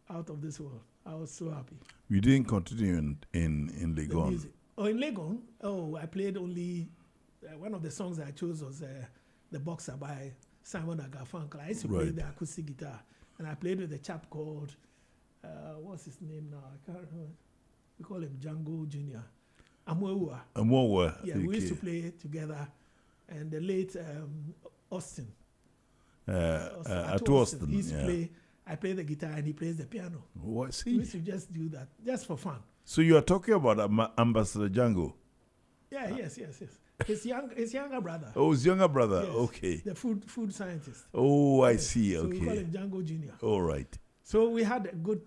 out of this world. I was so happy. You didn't continue in Legon? In Legon, I played only... one of the songs I chose was The Boxer by Simon Garfunkel. I used to play the acoustic guitar. And I played with a chap called... what's his name now? I can't remember. We call him Django Jr. Amwewa. Yeah, we used to play together. And the late Austin. At Austin. He used to play. I play the guitar and he plays the piano. Oh, I see. We used to just do that, just for fun. So you are talking about Ambassador Django? Yeah, yes. His younger brother. Oh, his younger brother. Yes, okay. The food scientist. Oh, I see. So okay. we call him Django Jr. All right. So we had a good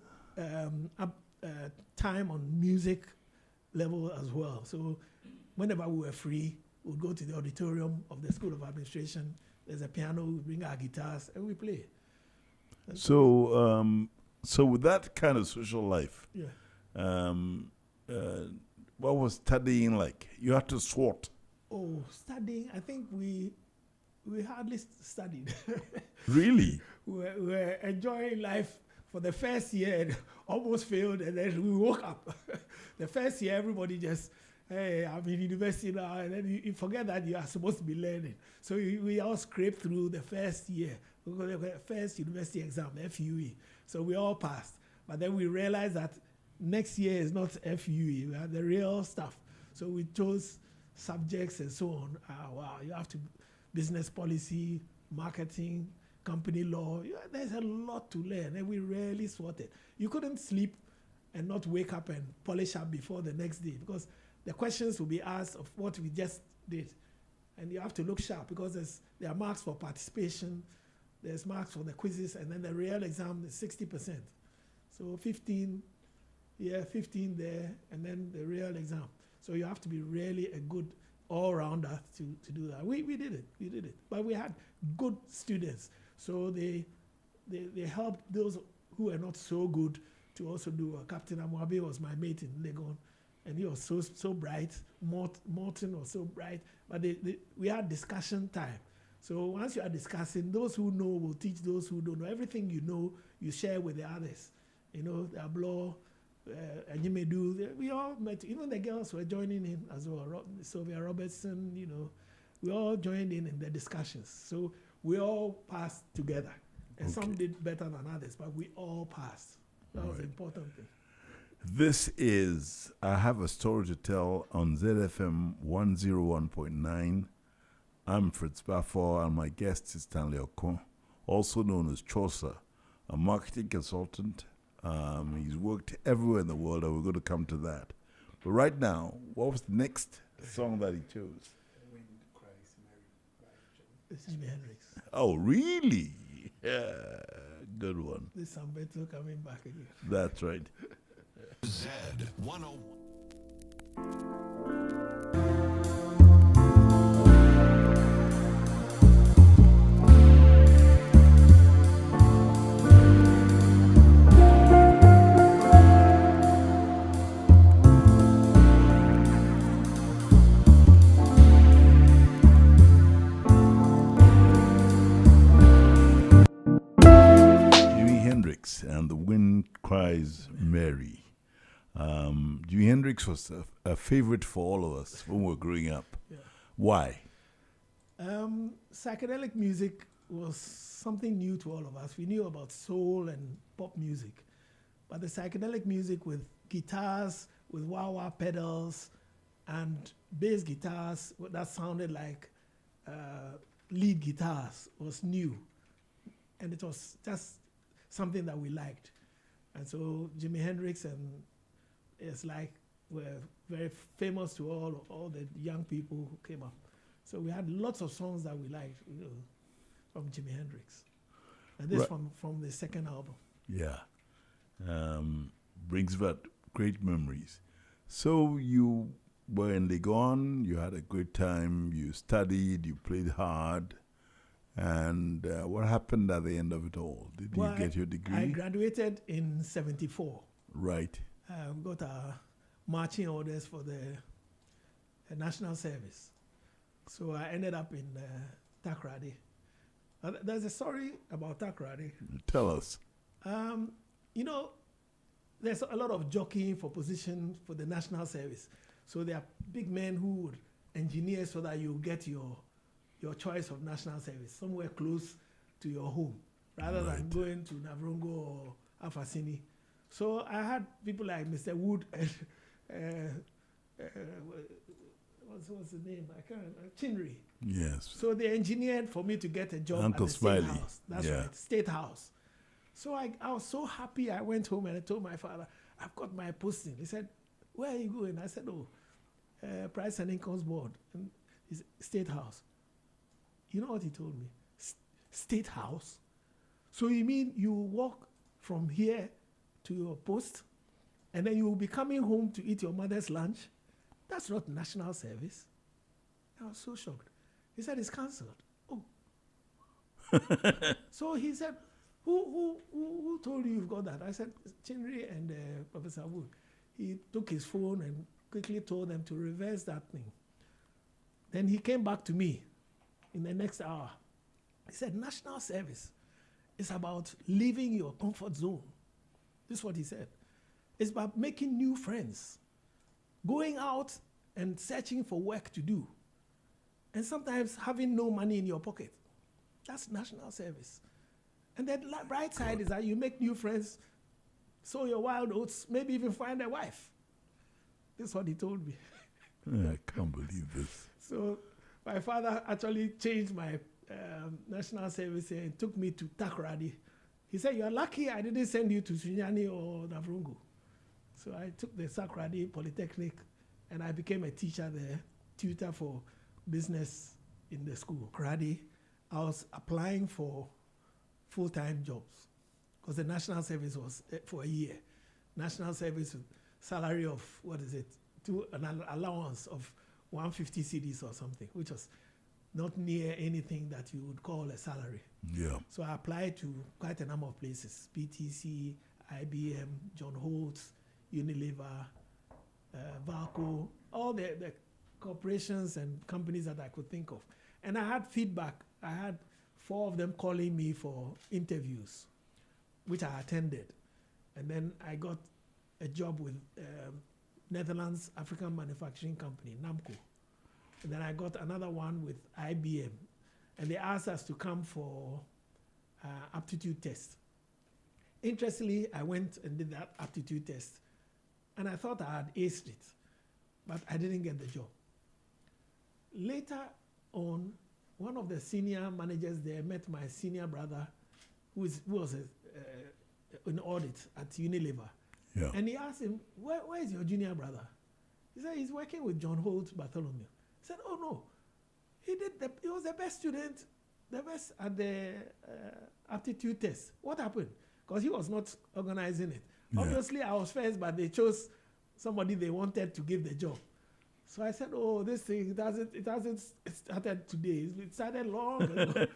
time on music level as well. So whenever we were free, we'd go to the auditorium of the School of Administration. There's a piano, we bring our guitars, and we play. So with that kind of social life, what was studying like? You had to swat. Oh, studying, I think we hardly studied. Really? we were enjoying life for the first year and almost failed, and then we woke up. The first year, everybody just, hey, I'm in university now, and then you forget that you are supposed to be learning. So we all scraped through the first year, the first university exam, FUE. So we all passed. But then we realized that next year is not FUE, we had the real stuff. So we chose subjects and so on. Wow, you have to business policy, marketing, company law. There's a lot to learn, and we rarely sorted. You couldn't sleep and not wake up and polish up before the next day, because the questions will be asked of what we just did. And you have to look sharp, because there are marks for participation, there's marks for the quizzes, and then the real exam is 60%. So 15 here, 15 there, and then the real exam. So you have to be really a good all-rounder to do that. We did it. But we had good students. So they helped those who were not so good to also do. Captain Amwabe was my mate in Legon, and he was so bright. Morton was so bright. But we had discussion time. So once you are discussing, those who know will teach those who don't know. Everything you know, you share with the others. You know, the Ablo, and you may do. We all met. Even the girls were joining in as well. Sylvia Robertson, you know, we all joined in the discussions. So we all passed together. And some did better than others, but we all passed. That was the important thing. This is I Have a Story to Tell on ZFM 101.9. I'm Fritz Baffour, and my guest is Stanley Okoh, also known as Chaucer, a marketing consultant. He's worked everywhere in the world, and we're going to come to that. But right now, what was the next song that he chose? Wind Cries Mary. It's Jimi Hendrix. Oh, really? Yeah, good one. This Sambeto coming back again. That's right. Z 101. And The Wind Cries Mary. Jimi Hendrix was a favorite for all of us when we were growing up. Yeah. Why? Psychedelic music was something new to all of us. We knew about soul and pop music, but the psychedelic music with guitars, with wah-wah pedals, and bass guitars that sounded like lead guitars was new. And it was just something that we liked. And so Jimi Hendrix and it's like were very famous to all the young people who came up. So we had lots of songs that we liked, you know, from Jimi Hendrix. And this from the second album. Yeah. Brings back great memories. So you were in Legon, you had a great time, you studied, you played hard. And what happened at the end of it all? Did you get your degree? I graduated in 74. Right. We got our marching orders for the national service. So I ended up in Takoradi. There's a story about Takoradi. Tell us. You know, there's a lot of jockeying for position for the national service. So there are big men who would engineer so that you get your choice of national service somewhere close to your home, rather than going to Navrongo or Afasini. So I had people like Mr. Wood and what's the name? I can't remember. Chinry. Yes. So they engineered for me to get a job Uncle at the Smiley. State House. That's right, State House. So I was so happy. I went home and I told my father, I've got my posting. He said, where are you going? I said, Price and Incomes Board, and his State House. You know what he told me? State House? So you mean you walk from here to your post, and then you will be coming home to eat your mother's lunch? That's not national service. I was so shocked. He said, it's cancelled. Oh. So he said, who told you you've got that? I said, Chinry and Professor Wood. He took his phone and quickly told them to reverse that thing. Then he came back to me in the next hour. He said, national service is about leaving your comfort zone. This is what he said. It's about making new friends, going out and searching for work to do, and sometimes having no money in your pocket. That's national service. And the bright side is that you make new friends sow your wild oats, maybe even find a wife. This is what he told me. I can't believe this. So my father actually changed my national service and took me to Takoradi. He said, "You are lucky I didn't send you to Sunyani or Navrungu." So I took the Takoradi Polytechnic and I became a teacher there, tutor for business in the school. Takoradi, I was applying for full-time jobs because the national service was for a year. National service with salary of, an allowance of 150 cedis or something, which was not near anything that you would call a salary. Yeah. So I applied to quite a number of places, PTC, IBM, John Holtz, Unilever, Valco, all the corporations and companies that I could think of. And I had feedback. I had 4 of them calling me for interviews, which I attended. And then I got a job with Netherlands African Manufacturing Company, NAMCO. And then I got another one with IBM. And they asked us to come for aptitude test. Interestingly, I went and did that aptitude test. And I thought I had aced it, but I didn't get the job. Later on, one of the senior managers there met my senior brother, who was in audit at Unilever. Yeah. And he asked him, where is your junior brother? He said, he's working with John Holt Bartholomew. He said, oh no, he was the best student, the best at the aptitude test. What happened? Because he was not organizing it. Yeah. Obviously, I was first, but they chose somebody they wanted to give the job. So I said, oh, this thing, it hasn't started today. It started long ago.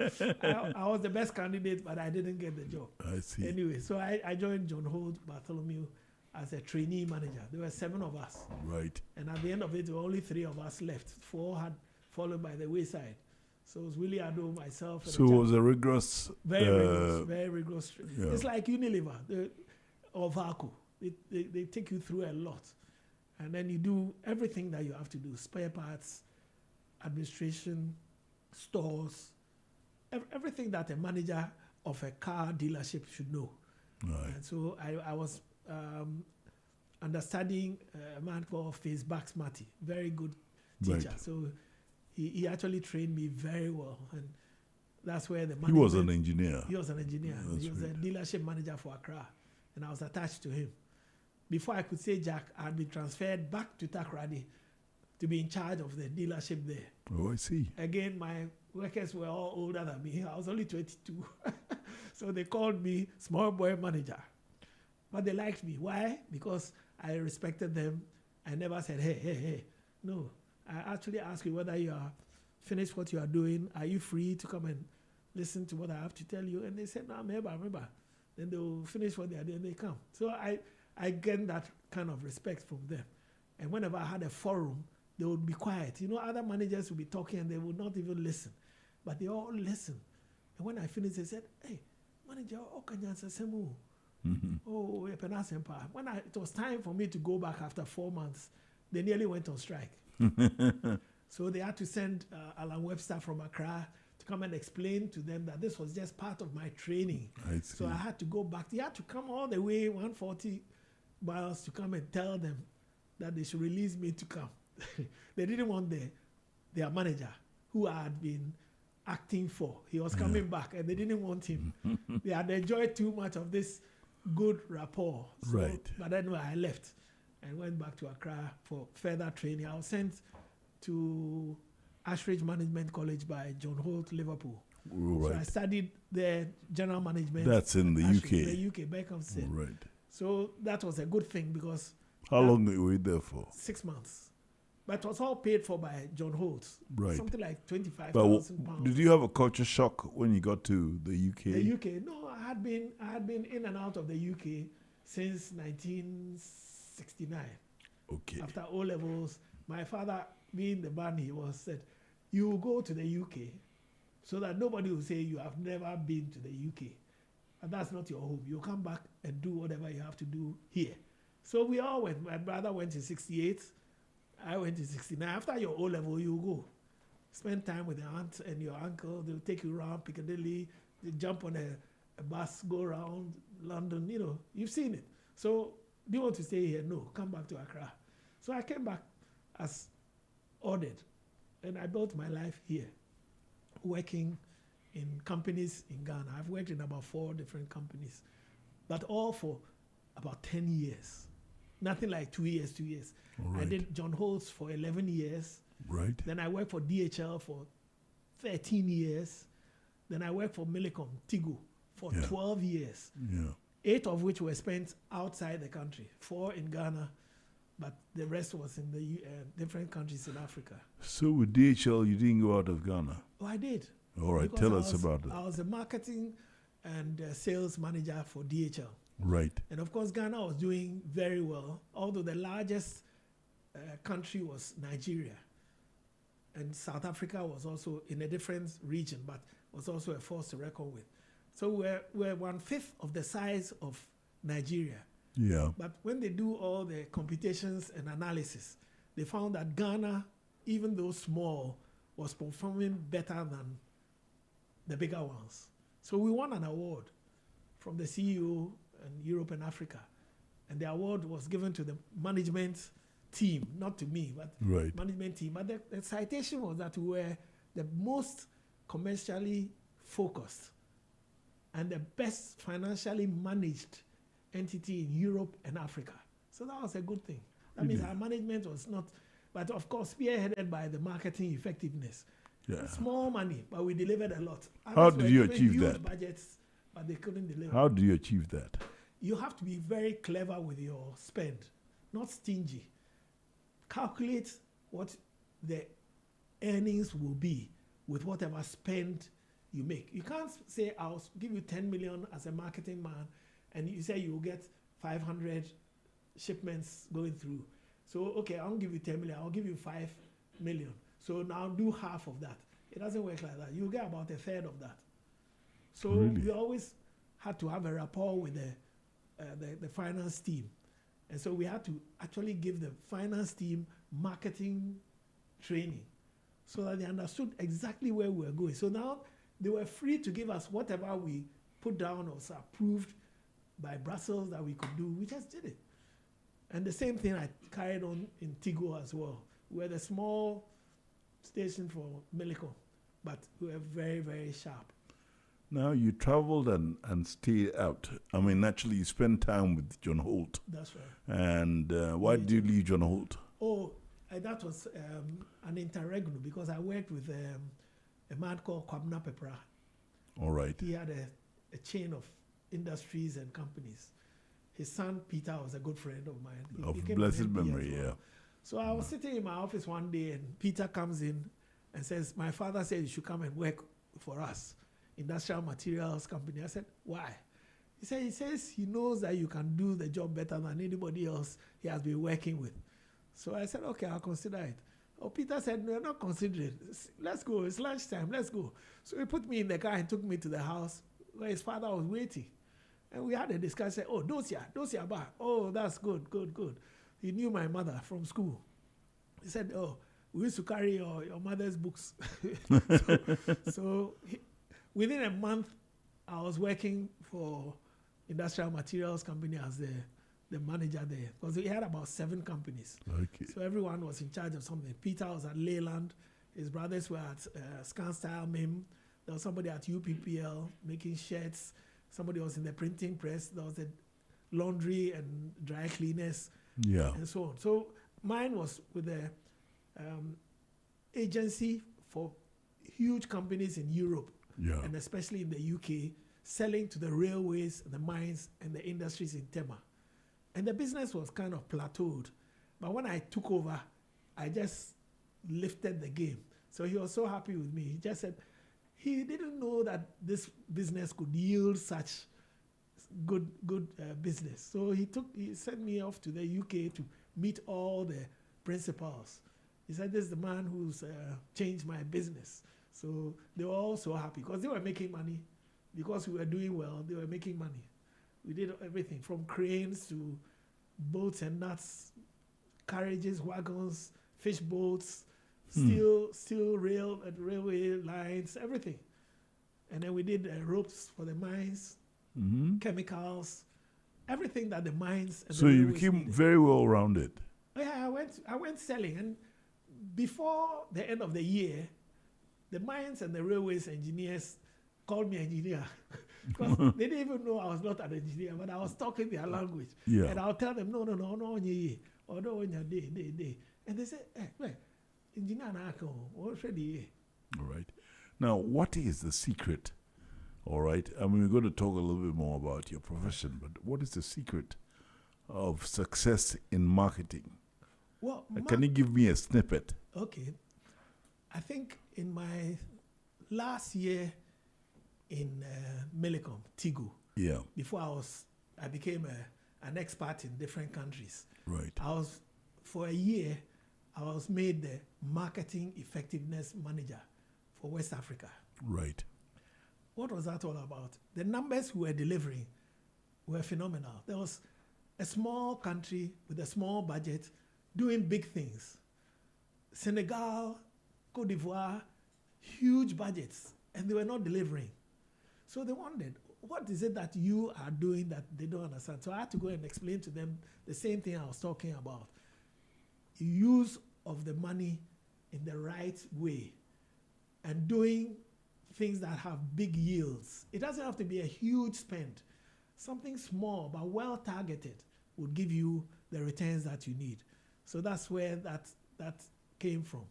I was the best candidate, but I didn't get the job. I see. Anyway, so I joined John Holt Bartholomew as a trainee manager. There were 7 of us. Right. And at the end of it, there were only 3 of us left. 4 had fallen by the wayside. So it was Willie Ado, myself. And So it was a rigorous... very rigorous. Yeah. It's like Unilever or Valco. They take you through a lot. And then you do everything that you have to do, spare parts, administration, stores, everything that a manager of a car dealership should know. Right. And so I was understudying a man called Fritz Baffour, very good teacher. Right. So he actually trained me very well. And that's where the He was an management- engineer. He was an engineer. That's He was a right. dealership manager for Accra. And I was attached to him. Before I could say Jack, I had been transferred back to Takoradi to be in charge of the dealership there. Oh, I see. Again, my workers were all older than me. I was only 22. So they called me small boy manager. But they liked me. Why? Because I respected them. I never said, hey. No. I actually asked you whether you are finished what you are doing. Are you free to come and listen to what I have to tell you? And they said, no, remember. Then they will finish what they are doing, they come. So I gained that kind of respect from them. And whenever I had a forum, they would be quiet. You know, other managers would be talking and they would not even listen. But they all listen. And when I finished, they said, hey, manager, oh, when it was time for me to go back after 4 months, they nearly went on strike. So they had to send Alan Webster from Accra to come and explain to them that this was just part of my training. I see. So I had to go back. They had to come all the way 140 miles to come and tell them that they should release me to come. They didn't want their manager, who I had been acting for. He was coming back, and they didn't want him. They had enjoyed too much of this good rapport. So, Right. But anyway, I left and went back to Accra for further training. I was sent to Ashridge Management College by John Holt, Liverpool. So I Right. studied there, general management. That's in the Ashridge, UK. The UK, Beaconsfield. Right. So that was a good thing because How long were you there for? 6 months. But it was all paid for by John Holt. Right. Something like But £25,000. did you have a culture shock when you got to the UK? The UK? No, I had been in and out of the UK since 1969. Okay. After O levels, my father, being the man he was, said, "You will go to the UK, so that nobody will say you have never been to the UK, and that's not your home. You come back and do whatever you have to do here." So we all went. My brother went in '68. I went in '69. After your O level, you go spend time with your aunt and your uncle. They'll take you around Piccadilly. They jump on a bus, go around London. You know, you've seen it. So, do you want to stay here? No, come back to Accra. So I came back as ordered, and I built my life here, working in companies in Ghana. I've worked in about 4 different companies, but all for about 10 years. Nothing like 2 years, 2 years. All I right. did John Holt's for 11 years. Right. Then I worked for DHL for 13 years. Then I worked for Millicom, Tigo, for Yeah. 12 years. Yeah. 8 of which were spent outside the country, 4 in Ghana, but the rest was in the different countries in Africa. So with DHL, you didn't go out of Ghana. Oh, I did. All right. Because Tell I us was- about it. I was a marketing and sales manager for DHL. Right. And of course, Ghana was doing very well, although the largest country was Nigeria. And South Africa was also in a different region, but was also a force to reckon with. So we're 1/5 of the size of Nigeria. Yeah. But when they do all the computations and analysis, they found that Ghana, even though small, was performing better than the bigger ones. So we won an award from the CEO in Europe and Africa. And the award was given to the management team, not to me, but Right. management team. But the citation was that we were the most commercially focused and the best financially managed entity in Europe and Africa. So that was a good thing. That means Really? our management was not, but of course, spearheaded by the marketing effectiveness. Yeah. Small money, but we delivered a lot. How Others did were you given achieve huge that? budgets, but they couldn't deliver. How do you achieve that? You have to be very clever with your spend, not stingy. Calculate what the earnings will be with whatever spend you make. You can't say, I'll give you 10 million as a marketing man, and you say you will get 500 shipments going through. So, okay, I won't give you 10 million, I'll give you 5 million. So now do half of that. It doesn't work like that. You'll get about 1/3 of that. So Really? we always had to have a rapport with the finance team. And so we had to actually give the finance team marketing training so that they understood exactly where we were going. So now they were free to give us whatever we put down or was approved by Brussels that we could do. We just did it. And the same thing I carried on in Tigo as well. We were the small station for Millicom, but we were very, very sharp. Now you traveled and stayed out. I mean, naturally, you spent time with John Holt. That's right. And why did you leave John Holt? Oh, that was an interregnum because I worked with a man called Kwabena Pepra. All right. He had a chain of industries and companies. His son, Peter, was a good friend of mine. He Of became an blessed MP as memory, well. yeah. So I was sitting in my office one day and Peter comes in and says, my father said you should come and work for us, industrial materials company. I said, why? He says he knows that you can do the job better than anybody else he has been working with. So I said, okay, I'll consider it. Oh, Peter said, no, not consider it. Let's go. It's lunchtime. Let's go. So he put me in the car and took me to the house where his father was waiting. And we had a discussion. Oh, Dosia Ba. Oh, that's good. He knew my mother from school. He said, oh, we used to carry your mother's books. Within a month, I was working for industrial materials company as the manager there. Because he had about 7 companies. Okay. So everyone was in charge of something. Peter was at Leyland. His brothers were at ScanStyle MIM. There was somebody at UPPL making shirts. Somebody was in the printing press. There was a laundry and dry cleaners Yeah. and so on. So mine was with the agency for huge companies in Europe Yeah. and especially in the UK, selling to the railways, the mines, and the industries in Tema. And the business was kind of plateaued. But when I took over, I just lifted the game. So he was so happy with me. He just said he didn't know that this business could yield such good business. So he sent me off to the UK to meet all the principals. He said, this is the man who's changed my business. So they were all so happy because they were making money. Because we were doing well, they were making money. We did everything from cranes to boats and nuts, carriages, wagons, fish boats, steel rail and railway lines, everything. And then we did ropes for the mines, chemicals, everything that the mines and So the you railways became needed. very well rounded. Yeah, I went selling, and before the end of the year, the mines and the railways engineers called me engineer because they didn't even know I was not an engineer, but I was talking their language. Yeah. And I'll tell them, no, or no, day. And they say, engineer, what's ready? All right. Now, what is the secret? All right. I mean, we're going to talk a little bit more about your profession, but what is the secret of success in marketing? Well, Can you give me a snippet? okay. I think in my last year in Millicom, Tigu, Yeah. before I became an expert in different countries. Right. For a year, I was made the marketing effectiveness manager for West Africa. Right. What was that all about? The numbers we were delivering were phenomenal. There was a small country with a small budget doing big things. Senegal, Cote d'Ivoire, huge budgets, and they were not delivering. So they wondered, what is it that you are doing that they don't understand? So I had to go and explain to them the same thing I was talking about. Use of the money in the right way and doing things that have big yields. It doesn't have to be a huge spend. Something small but well targeted will give you the returns that you need. So that's where that came from.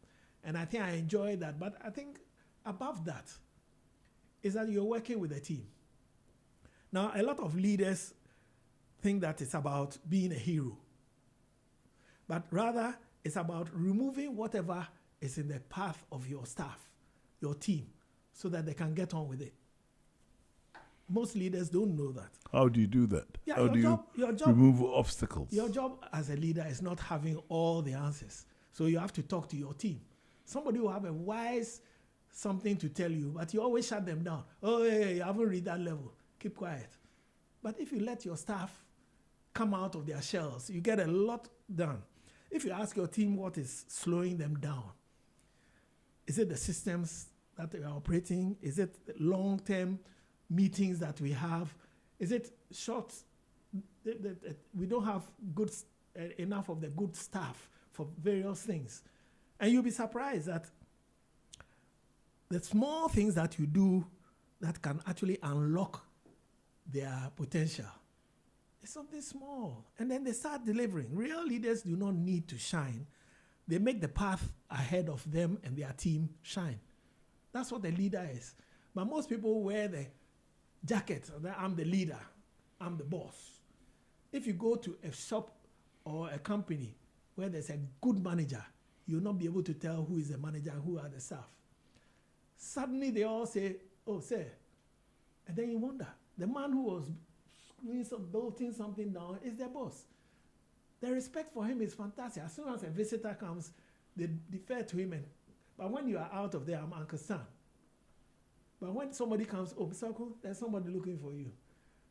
And I think I enjoyed that. But I think above that is that you're working with a team. Now, a lot of leaders think that it's about being a hero. But rather, it's about removing whatever is in the path of your staff, your team, so that they can get on with it. Most leaders don't know that. How do you do that? Yeah, How do you your job, remove obstacles? your job as a leader is not having all the answers. So you have to talk to your team. Somebody will have a wise something to tell you, but you always shut them down. Oh, yeah, you haven't reached that level. Keep quiet. But if you let your staff come out of their shells, you get a lot done. If you ask your team what is slowing them down, is it the systems that they are operating? Is it long-term meetings that we have? Is it short? We don't have enough of the good staff for various things. And you'll be surprised that the small things that you do that can actually unlock their potential is something small. And then they start delivering. Real leaders do not need to shine. They make the path ahead of them and their team shine. That's what the leader is. But most people wear the jacket that I'm the leader, I'm the boss. If you go to a shop or a company where there's a good manager, you'll not be able to tell who is the manager and who are the staff. Suddenly they all say, oh, sir. And then you wonder, the man who was building something down is their boss. The respect for him is fantastic. As soon as a visitor comes, they defer to him. But when you are out of there, I'm Uncle Stan. But when somebody comes, oh, Mr. Okoh, there's somebody looking for you.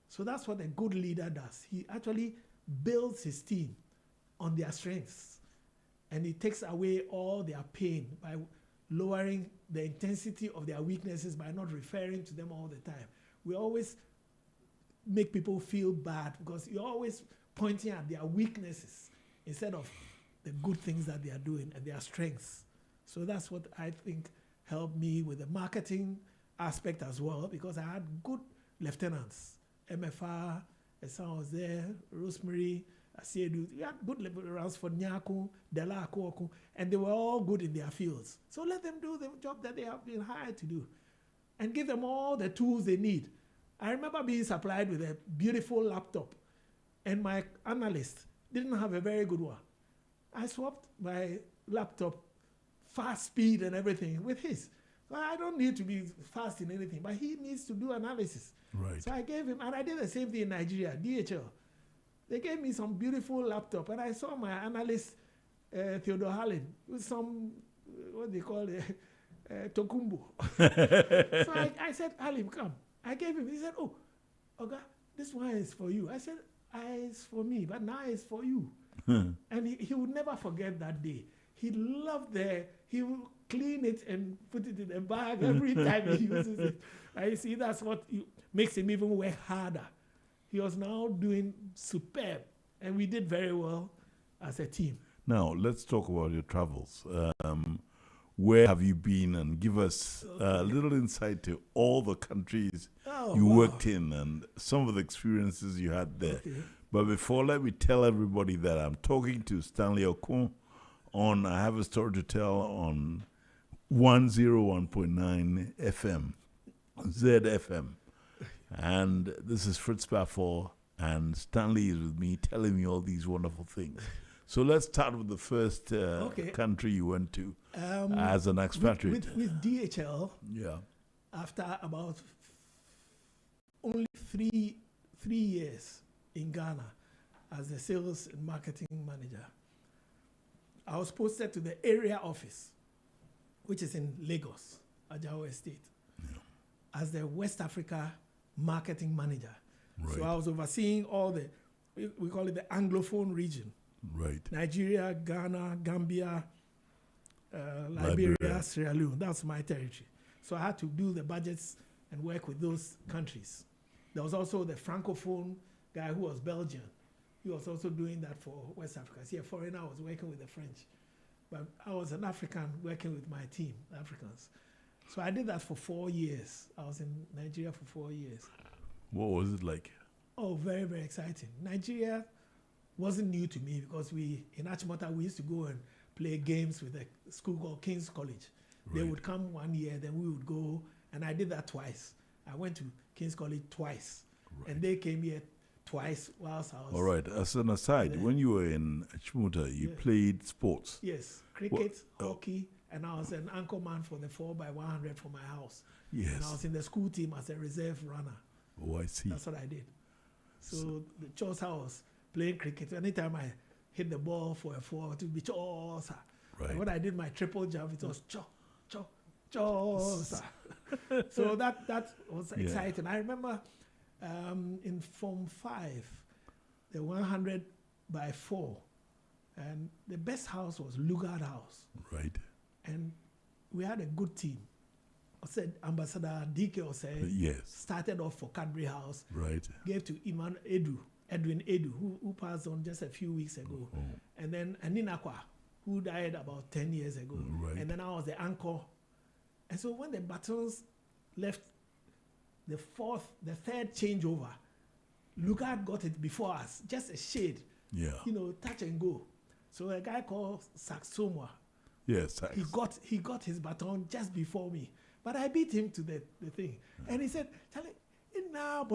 So that's what a good leader does. He actually builds his team on their strengths. And he takes away all their pain by lowering the intensity of their weaknesses by not referring to them all the time. We always make people feel bad because you're always pointing at their weaknesses instead of the good things that they are doing and their strengths. So that's what I think helped me with the marketing aspect as well, because I had good lieutenants. MFR, Esan was there, Rosemary, Asiedu. We had good lieutenants for Nyaku, Dela Akoku, and they were all good in their fields. So let them do the job that they have been hired to do and give them all the tools they need. I remember being supplied with a beautiful laptop, and my analyst didn't have a very good one. I swapped my laptop, fast speed and everything, with his. So I don't need to be fast in anything, but he needs to do analysis. Right. So I gave him, and I did the same thing in Nigeria, DHL. They gave me some beautiful laptop, and I saw my analyst, Theodore Hallin, with some, what they call it, Tokumbo. So I said, Halim, come. I gave him, he said, oh, Oga, this one is for you. I said, it's for me, but now it's for you. And he would never forget that day. He loved he would clean it and put it in a bag every time he uses it. I see that's what makes him even work harder. he was now doing superb, and we did very well as a team. Now, let's talk about your travels. Where have you been? And give us a little insight to all the countries you worked in and some of the experiences you had there. Okay. But before, let me tell everybody that I'm talking to Stanley Okoh on I Have a Story to Tell on 101.9 FM, ZFM. And this is Fritz Baffour, and Stanley is with me telling me all these wonderful things. So let's start with the first country you went to as an expatriate. With DHL, Yeah. after about only three years in Ghana as the sales and marketing manager, I was posted to the area office, which is in Lagos, Ajao Estate, as the West Africa marketing manager. Right. So I was overseeing all the, we call it the Anglophone region. Right. Nigeria, Ghana, Gambia, Liberia, Sierra Leone. That's my territory. So I had to do the budgets and work with those countries. There was also the Francophone guy who was Belgian. He was also doing that for West Africa. See, a foreigner was working with the French. But I was an African working with my team, Africans. So I did that for 4 years. I was in Nigeria for 4 years. What was it like? Oh, very, very exciting. Nigeria wasn't new to me because in Achimota, we used to go and play games with a school called King's College. They Right. would come 1 year, then we would go, and I did that twice. I went to King's College twice, and they came here twice whilst I was... All right. As an aside, when you were in Achimota, you played sports. Yes, cricket, hockey, and I was an anchor man for the 4x100 for my house. Yes. And I was in the school team as a reserve runner. Oh, I see. That's what I did. So the chores I was playing cricket. Anytime I hit the ball for a 4, it would be chores. Right. And when I did my triple jump, it was chores. So that was exciting. I remember in Form 5, the 100x4, and the best house was Lugard House. Right. And we had a good team. I said Ambassador DK Osei Yes. started off for Cadbury House, Right. gave to Edwin Edu, who passed on just a few weeks ago. Oh. And then Aninakwa, who died about 10 years ago. Right. And then I was the anchor. And so when the Batons left the third changeover, Lugard got it before us, just a shade, Yeah. touch and go. So a guy called Saxomwa, Yes. he got his baton just before me. But I beat him to the thing. And he said, Charlie, that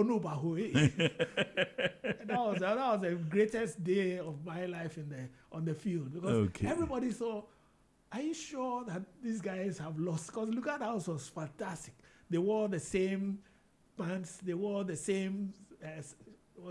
was the greatest day of my life on the field. Because everybody saw, are you sure that these guys have lost? Because look at House was fantastic. They wore the same pants, they wore the same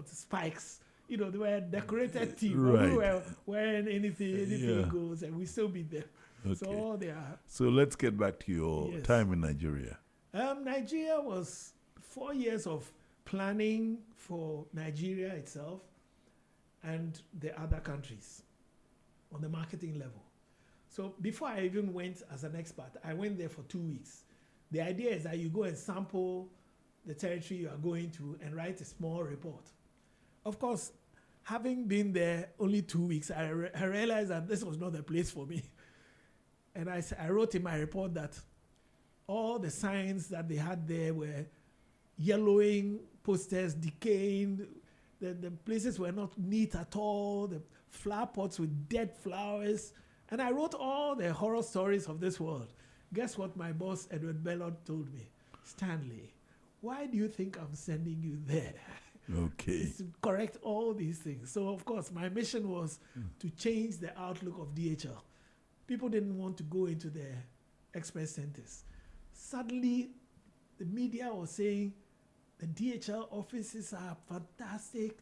spikes. They were a decorated team. Right. We were wearing anything goes, and we still beat them. Okay. So let's get back to your time in Nigeria. Nigeria was 4 years of planning for Nigeria itself and the other countries on the marketing level. So before I even went as an expert, I went there for 2 weeks. The idea is that you go and sample the territory you are going to and write a small report. Of course, having been there only 2 weeks, I realized that this was not the place for me. And I wrote in my report that all the signs that they had there were yellowing, posters decaying, the places were not neat at all, the flower pots with dead flowers. And I wrote all the horror stories of this world. Guess what my boss, Edward Bellot, told me? Stanley, why do you think I'm sending you there? Okay. It's to correct all these things. So, of course, my mission was to change the outlook of DHL. People didn't want to go into the express centers. Suddenly, the media was saying the DHL offices are fantastic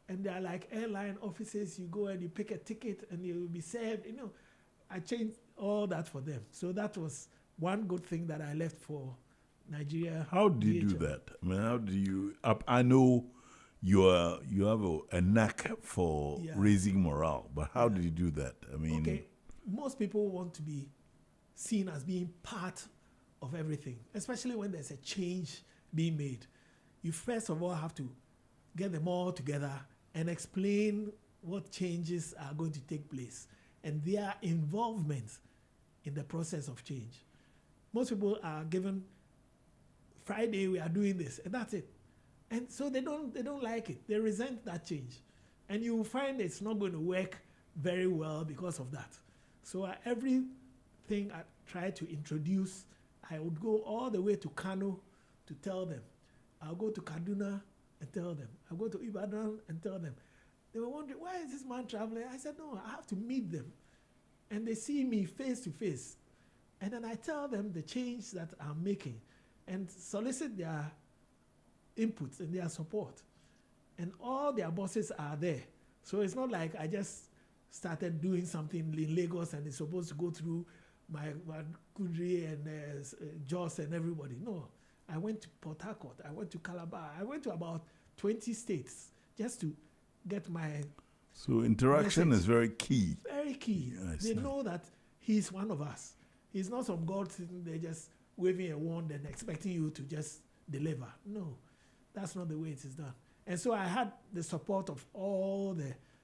and they're like airline offices. You go and you pick a ticket and you will be served. I changed all that for them. So that was one good thing that I left for Nigeria. How did you do that? I mean, how do you... I know you have a knack for raising morale, but how did you do that? I mean... Okay, most people want to be seen as being part of everything, especially when there's a change being made. You first of all have to get them all together and explain what changes are going to take place and their involvement in the process of change. Most people are given, Friday we are doing this, and that's it. And so they don't like it. They resent that change. And you will find it's not going to work very well because of that. So everything I try to introduce, I would go all the way to Kano to tell them. I'll go to Kaduna and tell them. I'll go to Ibadan and tell them. They were wondering, why is this man traveling? I said, no, I have to meet them. And they see me face to face. And then I tell them the change that I'm making and solicit their inputs and their support. And all their bosses are there. So it's not like I just started doing something in Lagos and it's supposed to go through my Kudri and Jos and everybody. No, I went to Port Harcourt, I went to Calabar, I went to about 20 states just to get my So interaction message. is very key. Very key. Yes, They no. know that he's one of us. He's not some God sitting there just waving a wand and expecting you to just deliver. No, that's not the way it is done. And so I had the support of all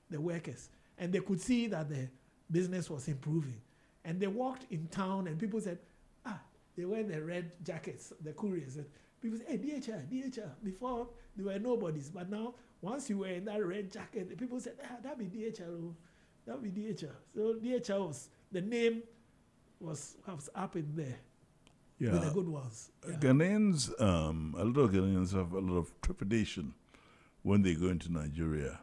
the workers. And they could see that the business was improving. And they walked in town and people said, they wear the red jackets, the couriers. And people said, hey, DHL. Before, they were nobodies. But now, once you were in that red jacket, the people said, that'd be DHL. That'd be DHL. So DHL was, the name was up in there with the good ones. Yeah. Ghanaians, a lot of Ghanaians have a lot of trepidation when they go into Nigeria.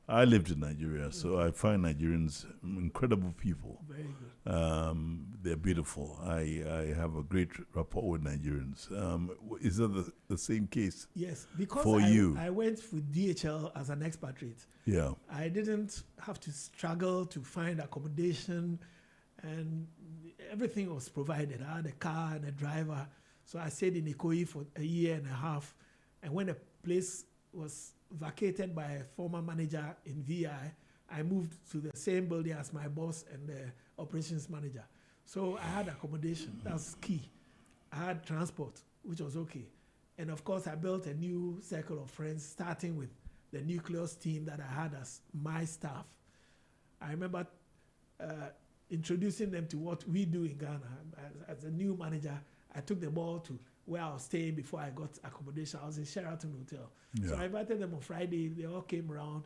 I lived in Nigeria, so I find Nigerians incredible people. Very good. They're beautiful. I have a great rapport with Nigerians. Is that the same case? Yes, because for you? I went with DHL as an expatriate. Yeah. I didn't have to struggle to find accommodation, and everything was provided. I had a car and a driver, so I stayed in Ikoyi for a year and a half. And when the place was vacated by a former manager in VI, I moved to the same building as my boss and the operations manager. So I had accommodation. That's key. I had transport, which was okay. And of course, I built a new circle of friends, starting with the nucleus team that I had as my staff. I remember introducing them to what we do in Ghana. As a new manager, I took the ball to where I was staying before I got accommodation. I was in Sheraton Hotel. Yeah. So I invited them on Friday. They all came around.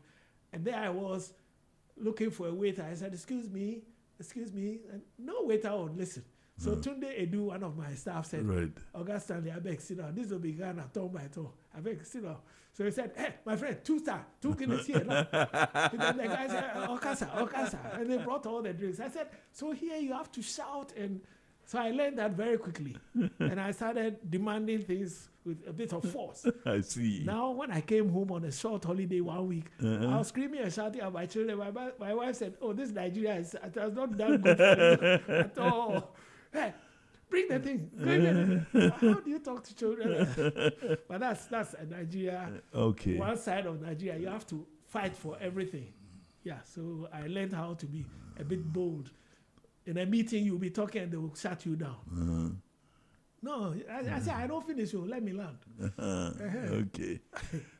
And there I was looking for a waiter. I said, excuse me. And no waiter would listen. So Tunde Edu, one of my staff, said, Right. August Stanley, I beg, sit down. This will be Ghana, turn by turn. I beg, sit down. So he said, hey, my friend, 2-star, 2 Guinness here. And then the guy said, Okasa. And they brought all the drinks. I said, so here you have to shout. And so I learned that very quickly. And I started demanding things with a bit of force. I see. Now, when I came home on a short holiday 1 week, I was screaming and shouting at my children. My wife said, oh, this Nigeria it has not done good for you at all. Hey, bring the thing. How do you talk to children? But that's Nigeria. Okay. One side of Nigeria, you have to fight for everything. Yeah, so I learned how to be a bit bold. In a meeting, you'll be talking and they will shut you down. No, I said, I don't finish you. Let me land. Okay.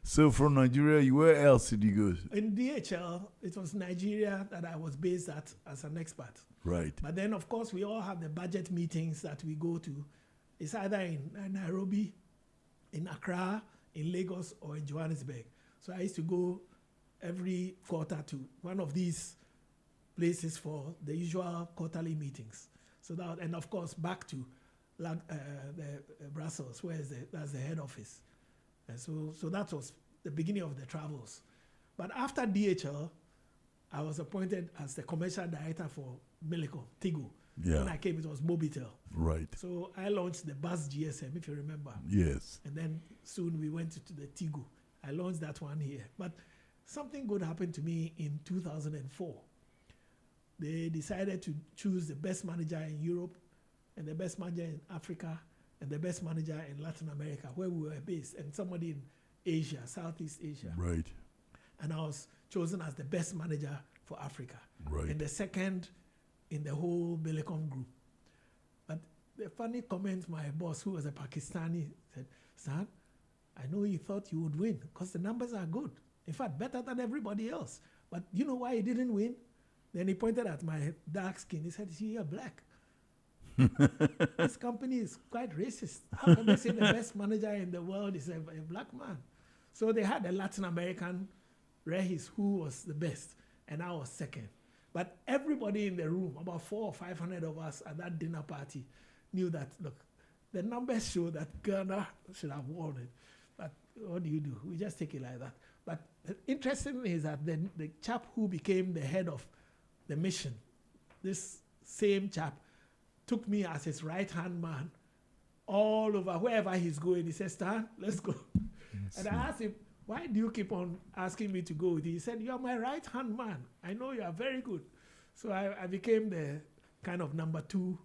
So from Nigeria, where else did you go? In DHL, it was Nigeria that I was based at as an expert. Right. But then, of course, we all have the budget meetings that we go to. It's either in Nairobi, in Accra, in Lagos, or in Johannesburg. So I used to go every quarter to one of these places for the usual quarterly meetings. So that, and of course, back to Brussels, that's the head office. And so that was the beginning of the travels. But after DHL, I was appointed as the commercial director for Millicom, Tigo. Yeah. When I came, it was Mobitel. Right. So I launched the Buzz GSM, if you remember. Yes. And then soon we went to the Tigo. I launched that one here. But something good happened to me in 2004. They decided to choose the best manager in Europe and the best manager in Africa and the best manager in Latin America, where we were based, and somebody in Asia, Southeast Asia. Right. And I was chosen as the best manager for Africa. Right. And the second in the whole Millicom group. But the funny comment, my boss, who was a Pakistani, said, son, I know you thought you would win because the numbers are good. In fact, better than everybody else. But you know why you didn't win? Then he pointed at my dark skin. He said, see, you're black. This company is quite racist. How can they say the best manager in the world is a black man? So they had a Latin American Regis who was the best, and I was second. But everybody in the room, about 400 or 500 of us at that dinner party, knew that, look, the numbers show that Ghana should have won it. But what do? We just take it like that. But the interesting is that the chap who became the head of the mission, this same chap, took me as his right-hand man all over, wherever he's going. He said, Stan, let's go. And I asked him, why do you keep on asking me to go with you? He said, you are my right-hand man. I know you are very good. So I became the kind of number 2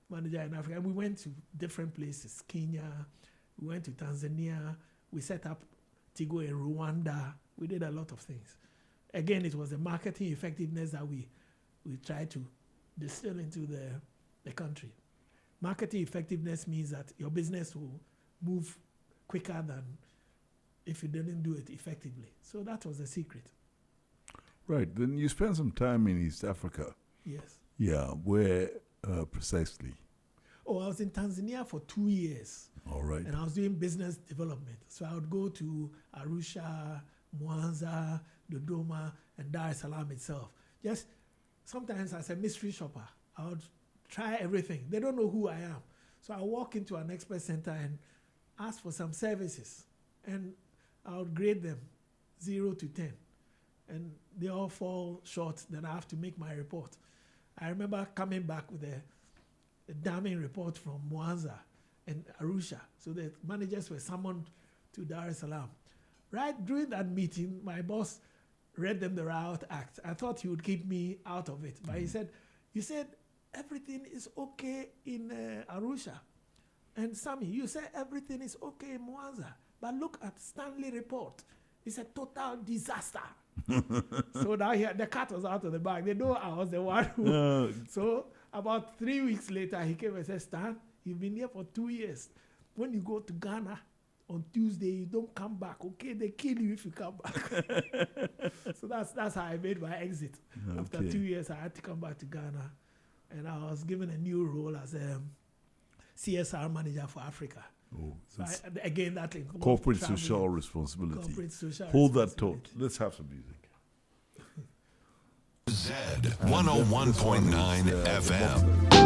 manager in Africa. And we went to different places, Kenya, we went to Tanzania, we set up Tigo in Rwanda. We did a lot of things. Again, it was the marketing effectiveness that we tried to distill into the country. Marketing effectiveness means that your business will move quicker than if you didn't do it effectively. So that was the secret. Right. Then you spent some time in East Africa. Yes. Yeah. Where precisely? Oh, I was in Tanzania for 2 years. All right. And I was doing business development. So I would go to Arusha, Mwanza, Dodoma, and Dar es Salaam itself. Just sometimes as a mystery shopper, I would try everything. They don't know who I am. So I walk into an expert center and ask for some services. And I would grade them 0 to 10. And they all fall short. Then I have to make my report. I remember coming back with a damning report from Mwanza and Arusha. So the managers were summoned to Dar es Salaam. Right during that meeting, my boss read them the Riot Act. I thought he would keep me out of it. But he said, you said everything is okay in Arusha. And Sammy, you said everything is okay in Mwanza. But look at Stanley report. It's a total disaster. So now the cat was out of the bag. They know I was the one who... So about 3 weeks later, he came and said, Stan, you've been here for 2 years. When you go to Ghana on Tuesday, you don't come back, okay? They kill you if you come back. So that's how I made my exit. Okay. After 2 years, I had to come back to Ghana. And I was given a new role as a CSR manager for Africa. Oh, so again, that corporate social responsibility. Corporate social Hold that thought. Let's have some music. Z 101.9 FM.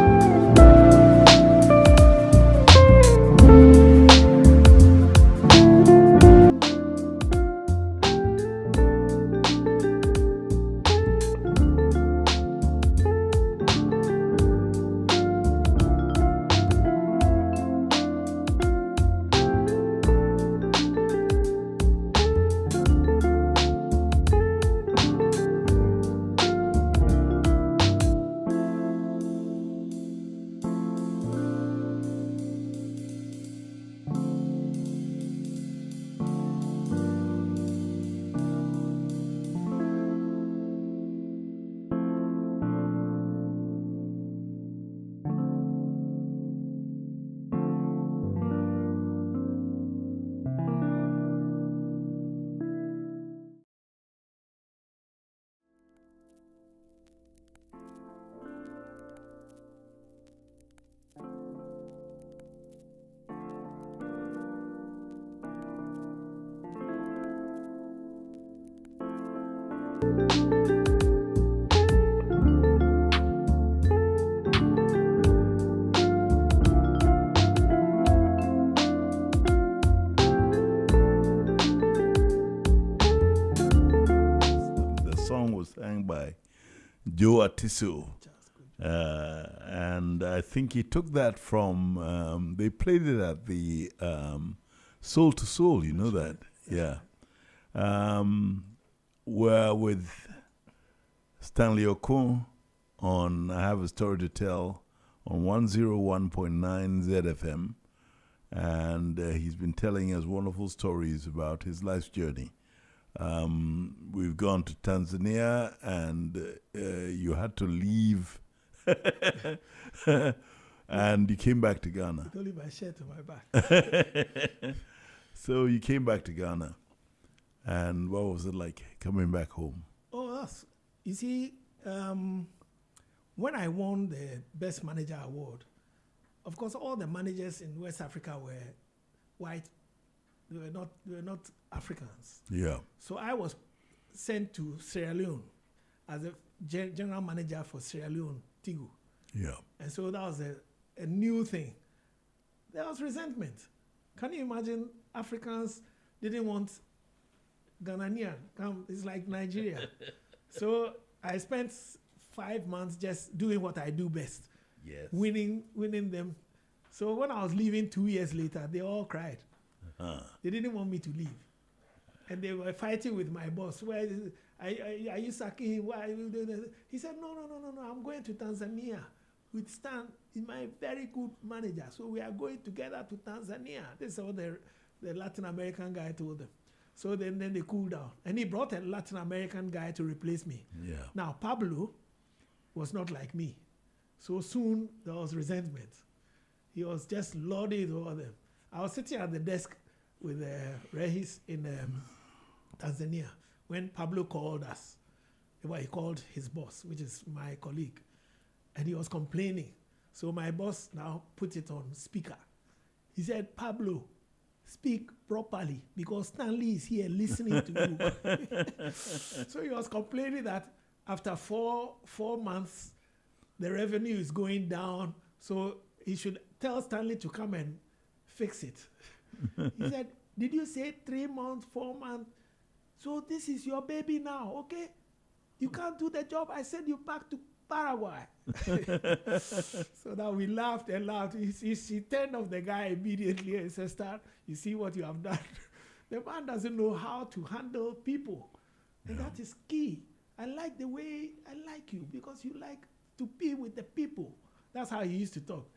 Sang by Joe Atiso. And I think he took that from, they played it at the Soul to Soul, you know that? Yeah. We're with Stanley Okoh on I Have a Story to Tell on 101.9 ZFM. And he's been telling us wonderful stories about his life's journey. We've gone to Tanzania, and you had to leave, and you came back to Ghana. Only my shirt on my back. So you came back to Ghana, and what was it like coming back home? Oh, you see, when I won the Best Manager Award, of course, all the managers in West Africa were white. They were not Africans. Yeah. So I was sent to Sierra Leone as a general manager for Sierra Leone, Tigu. Yeah. And so that was a new thing. There was resentment. Can you imagine Africans didn't want Ghanaian? It's like Nigeria. So I spent 5 months just doing what I do best. Yes. Winning them. So when I was leaving 2 years later, they all cried. They didn't want me to leave. And they were fighting with my boss. Where are you sacking him? Why are you doing this? He said, no, I'm going to Tanzania with Stan. He's my very good manager. So we are going together to Tanzania. This is what the Latin American guy told them. So then they cooled down. And he brought a Latin American guy to replace me. Yeah. Now, Pablo was not like me. So soon there was resentment. He was just lording over them. I was sitting at the desk with Regis in Tanzania when Pablo called us. Well, he called his boss, which is my colleague, and he was complaining. So my boss now put it on speaker. He said, Pablo, speak properly because Stanley is here listening to you. So he was complaining that after four months, the revenue is going down, so he should tell Stanley to come and fix it. He said, did you say 3 months, 4 months? So this is your baby now, okay? You can't do the job. I send you back to Paraguay. So now we laughed and laughed. She turned off the guy immediately and said, Stan, you see what you have done? The man doesn't know how to handle people. And that is key. I like the way I like you because you like to be with the people. That's how he used to talk.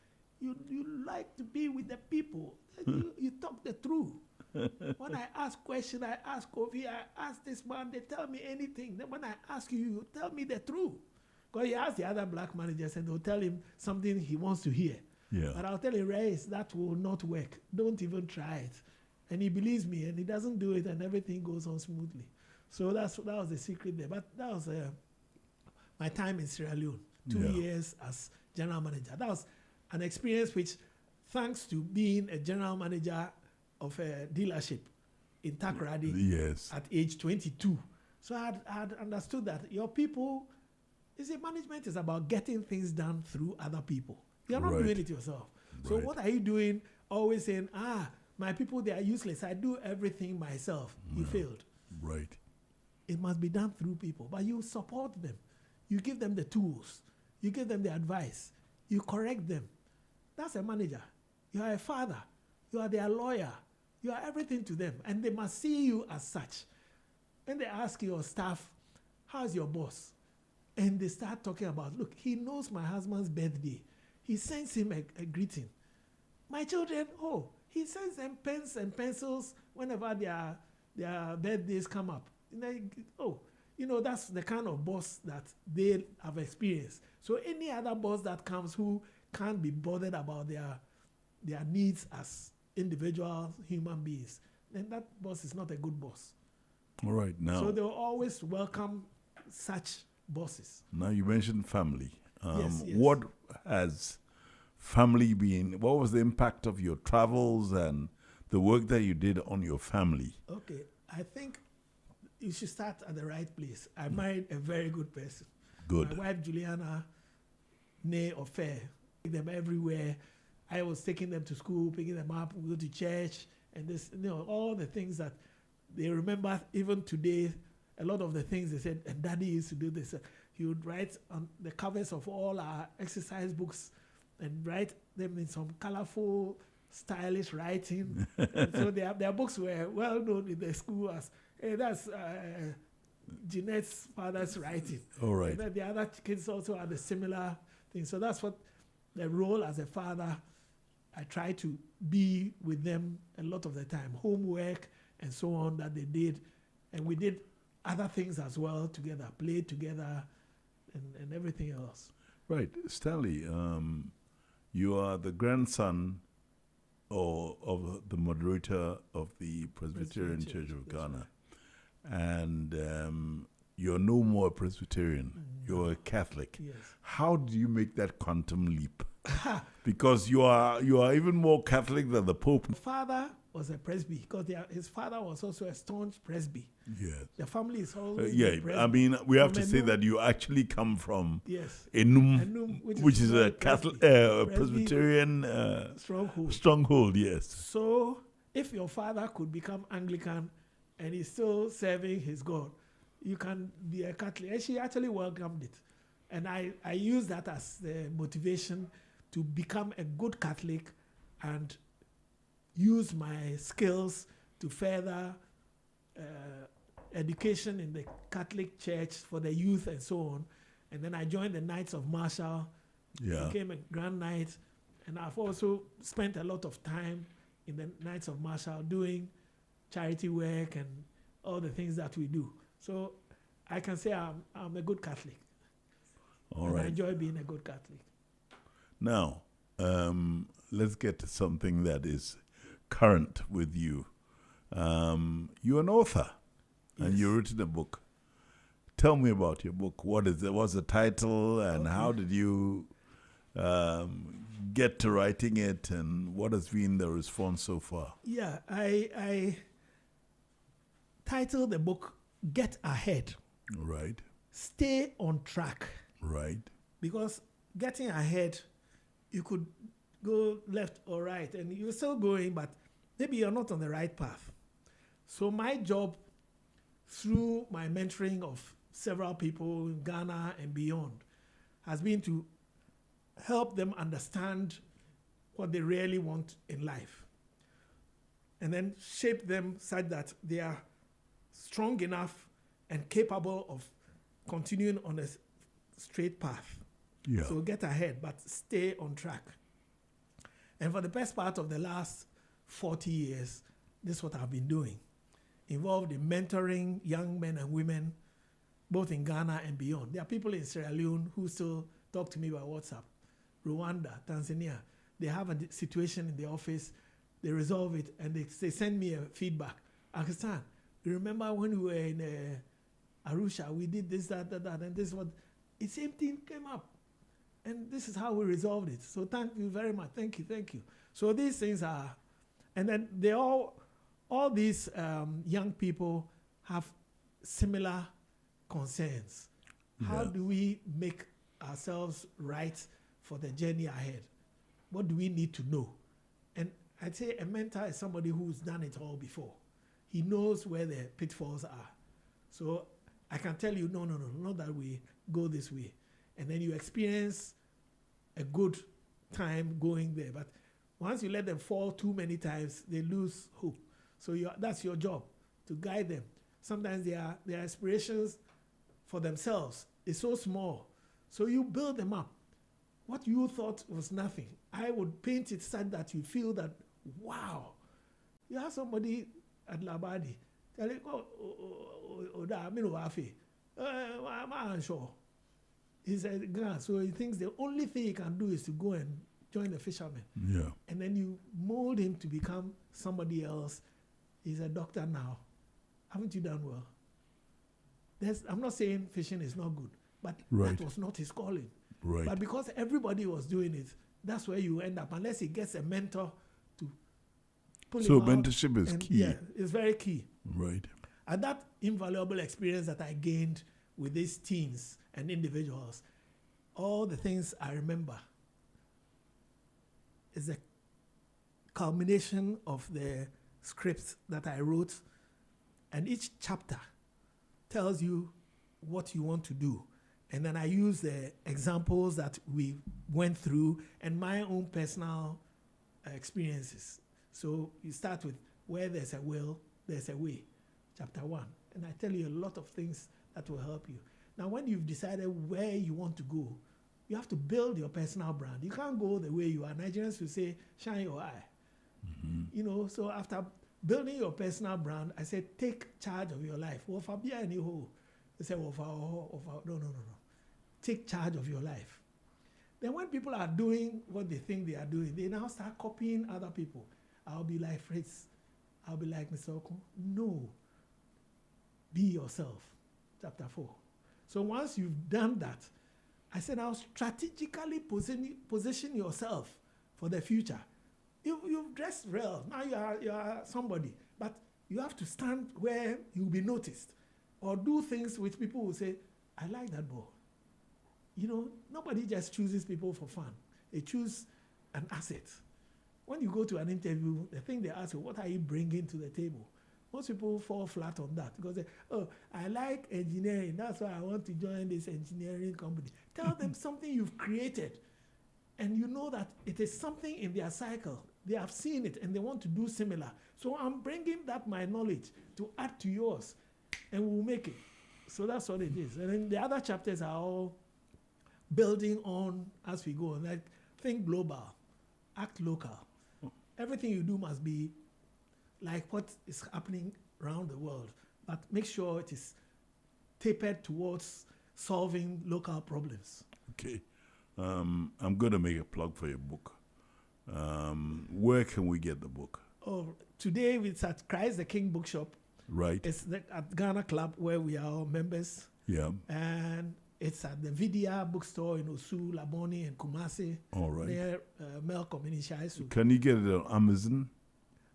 You like to be with the people. You talk the truth. When I ask questions, I ask Kofi, I ask this man, they tell me anything. Then when I ask you, you tell me the truth. Because he asked the other black managers and they'll tell him something he wants to hear. Yeah. But I'll tell him, Reyes, that will not work. Don't even try it. And he believes me and he doesn't do it and everything goes on smoothly. So that was the secret there. But that was my time in Sierra Leone. 2 years as general manager. That was an experience which, thanks to being a general manager of a dealership in Takoradi at age 22. So I had understood that your people, you see, management is about getting things done through other people. You're not doing it yourself. So what are you doing? Always saying, my people, they are useless. I do everything myself. You failed. Right. It must be done through people. But you support them. You give them the tools. You give them the advice. You correct them. That's a manager. You are a father. You are their lawyer. You are everything to them. And they must see you as such. When they ask your staff, how's your boss? And they start talking about, look, he knows my husband's birthday. He sends him a greeting. My children, he sends them pens and pencils whenever their birthdays come up. And that's the kind of boss that they have experienced. So any other boss that comes who can't be bothered about their needs as individual human beings, then that boss is not a good boss. All right, now. So they will always welcome such bosses. Now you mentioned family. Yes. What has family been? What was the impact of your travels and the work that you did on your family? Okay, I think you should start at the right place. I married a very good person. Good. My wife, Juliana, nay or fair, take them everywhere. I was taking them to school, picking them up, we go to church, and this, all the things that they remember even today. A lot of the things they said, and Daddy used to do this. He would write on the covers of all our exercise books and write them in some colorful, stylish writing. So their books were well known in the school as, hey, that's Jeanette's father's writing. All right. And then the other kids also had a similar thing. So that's what the role as a father, I try to be with them a lot of the time. Homework and so on that they did. And we did other things as well together, played together and everything else. Right. Stanley, you are the grandson or of the moderator of the Presbyterian Church of Ghana. And you're no more a Presbyterian. You're a Catholic. Yes. How do you make that quantum leap? Because you are even more Catholic than the Pope. My father was a presby because his father was also a staunch presby. Yes. The family is always Yeah, presby. I mean, we have From to say Enum. that you actually come from Yes. Enum, Enum, which is a very Catholic, Presby Presbyterian stronghold. stronghold, yes. So, if your father could become Anglican and he's still serving his God, you can be a Catholic. And she actually welcomed it. And I use that as the motivation to become a good Catholic and use my skills to further education in the Catholic Church for the youth and so on. And then I joined the Knights of Marshall, Yeah. became a Grand Knight, and I've also spent a lot of time in the Knights of Marshall doing charity work and all the things that we do. So I can say I'm a good Catholic. All and I right. enjoy being a good Catholic. Now, let's get to something that is current with you. You're an author, and Yes. you've written a book. Tell me about your book. What is it? What's the title, and how did you get to writing it, and what has been the response so far? Yeah, I titled the book Get Ahead, Right, Stay on Track. right, Because getting ahead, you could go left or right, and you're still going, but maybe you're not on the right path. So my job, through my mentoring of several people in Ghana and beyond, has been to help them understand what they really want in life, and then shape them such that they are strong enough and capable of continuing on a straight path. yeah, So get ahead, but stay on track. And for the best part of the last 40 years, this is what I've been doing. Involved in mentoring young men and women, both in Ghana and beyond. There are people in Sierra Leone who still talk to me by WhatsApp. Rwanda, Tanzania, they have a situation in the office, they resolve it, and they send me a feedback. Pakistan, you remember when we were in Arusha, we did this, that, and this one. The same thing came up. And this is how we resolved it. So thank you very much. Thank you. So these things are, and then they all these young people have similar concerns. How Yeah. do we make ourselves right for the journey ahead? What do we need to know? And I'd say a mentor is somebody who's done it all before. He knows where the pitfalls are. So I can tell you, no, not that we go this way. And then you experience a good time going there. But once you let them fall too many times, they lose hope. So that's your job, to guide them. Sometimes their aspirations for themselves is so small. So you build them up. What you thought was nothing, I would paint it such that you feel that, wow. You have somebody at Labadi telling, I'm unsure. He's a guy, so he thinks the only thing he can do is to go and join the fishermen. yeah, And then you mold him to become somebody else. He's a doctor now. Haven't you done well? I'm not saying fishing is not good, but Right. that was not his calling. right. But because everybody was doing it, that's where you end up, unless he gets a mentor to pull So him out. mentorship is And key. Yeah, it's very key. Right, And that invaluable experience that I gained with these teens and individuals, all the things I remember is a culmination of the scripts that I wrote, and each chapter tells you what you want to do. And then I use the examples that we went through and my own personal experiences. So you start with where there's a will, there's a way, chapter 1. And I tell you a lot of things that will help you. Now, when you've decided where you want to go, you have to build your personal brand. You can't go the way you are. Nigerians will say, shine your eye. You know, so after building your personal brand, I said, take charge of your life. They say, no. Take charge of your life. Then when people are doing what they think they are doing, they now start copying other people. I'll be like Fritz. I'll be like Mr. Okoh. No. Be yourself. Chapter 4. So once you've done that, I said, now strategically position yourself for the future. You've dressed well. Now you are somebody. But you have to stand where you'll be noticed. Or do things which people will say, I like that boy. You know, nobody just chooses people for fun. They choose an asset. When you go to an interview, the thing they ask you, what are you bringing to the table? Most people fall flat on that because they, oh, I like engineering. That's why I want to join this engineering company. Tell them something you've created. And you know that it is something in their cycle. They have seen it and they want to do similar. So I'm bringing that my knowledge to add to yours and we'll make it. So that's what it is. And then the other chapters are all building on as we go. Like, think global, act local. Everything you do must be like what is happening around the world, but make sure it is tapered towards solving local problems. Okay. I'm going to make a plug for your book. Where can we get the book? Oh, today it's at Christ the King Bookshop. Right. It's at Ghana Club where we are all members. Yeah. And it's at the Vidya bookstore in Osu, Laboni, and Kumasi. All right. Near Mel Community High School. Can you get it on Amazon?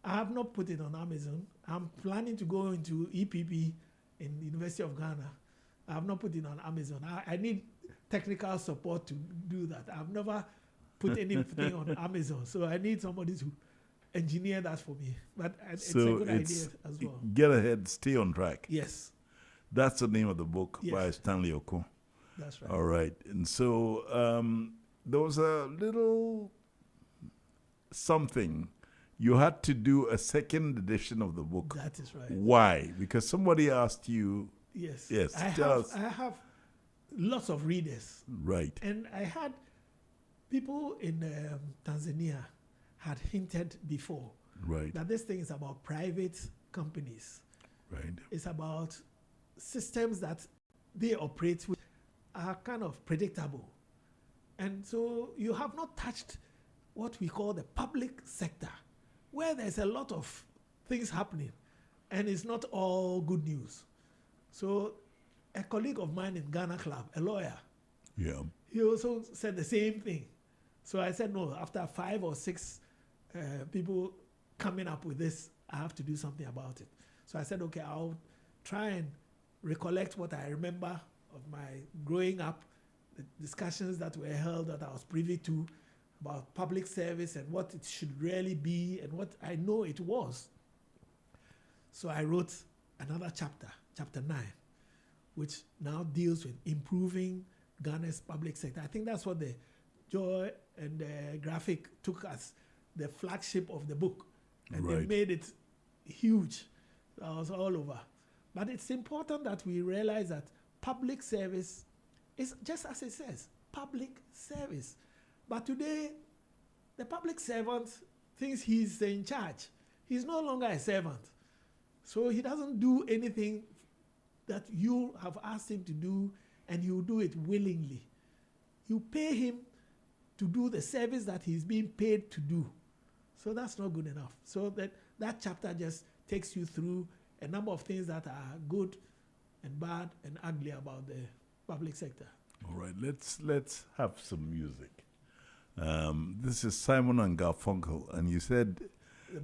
I have not put it on Amazon. I'm planning to go into EPP in the University of Ghana. I have not put it on Amazon. I need technical support to do that. I've never put anything on Amazon, so I need somebody to engineer that for me. But it's a good idea as well. Get ahead, stay on track. Yes. That's the name of the book Yes. by Stanley Okoh. That's right. All right. And so there was a little something. You had to do a second edition of the book. That is right. Why? Because somebody asked you. Yes. Yes. I have lots of readers. Right. And I had people in Tanzania had hinted before Right. that this thing is about private companies. Right. It's about systems that they operate with are kind of predictable. And so you have not touched what we call the public sector, where there's a lot of things happening and it's not all good news. So a colleague of mine in Ghana Club, a lawyer, Yeah. he also said the same thing. So I said, no, after 5 or 6 people coming up with this, I have to do something about it. So I said, okay, I'll try and recollect what I remember of my growing up, the discussions that were held that I was privy to about public service and what it should really be and what I know it was. So I wrote another chapter, chapter 9, which now deals with improving Ghana's public sector. I think that's what the Joy and the graphic took as the flagship of the book. And they Right. made it huge. I was all over. But it's important that we realize that public service is just as it says, public service. But today, the public servant thinks he's in charge. He's no longer a servant. So he doesn't do anything that you have asked him to do, and he will do it willingly. You pay him to do the service that he's being paid to do. So that's not good enough. So that chapter just takes you through a number of things that are good and bad and ugly about the public sector. All right. Let's have some music. This is Simon and Garfunkel, and you said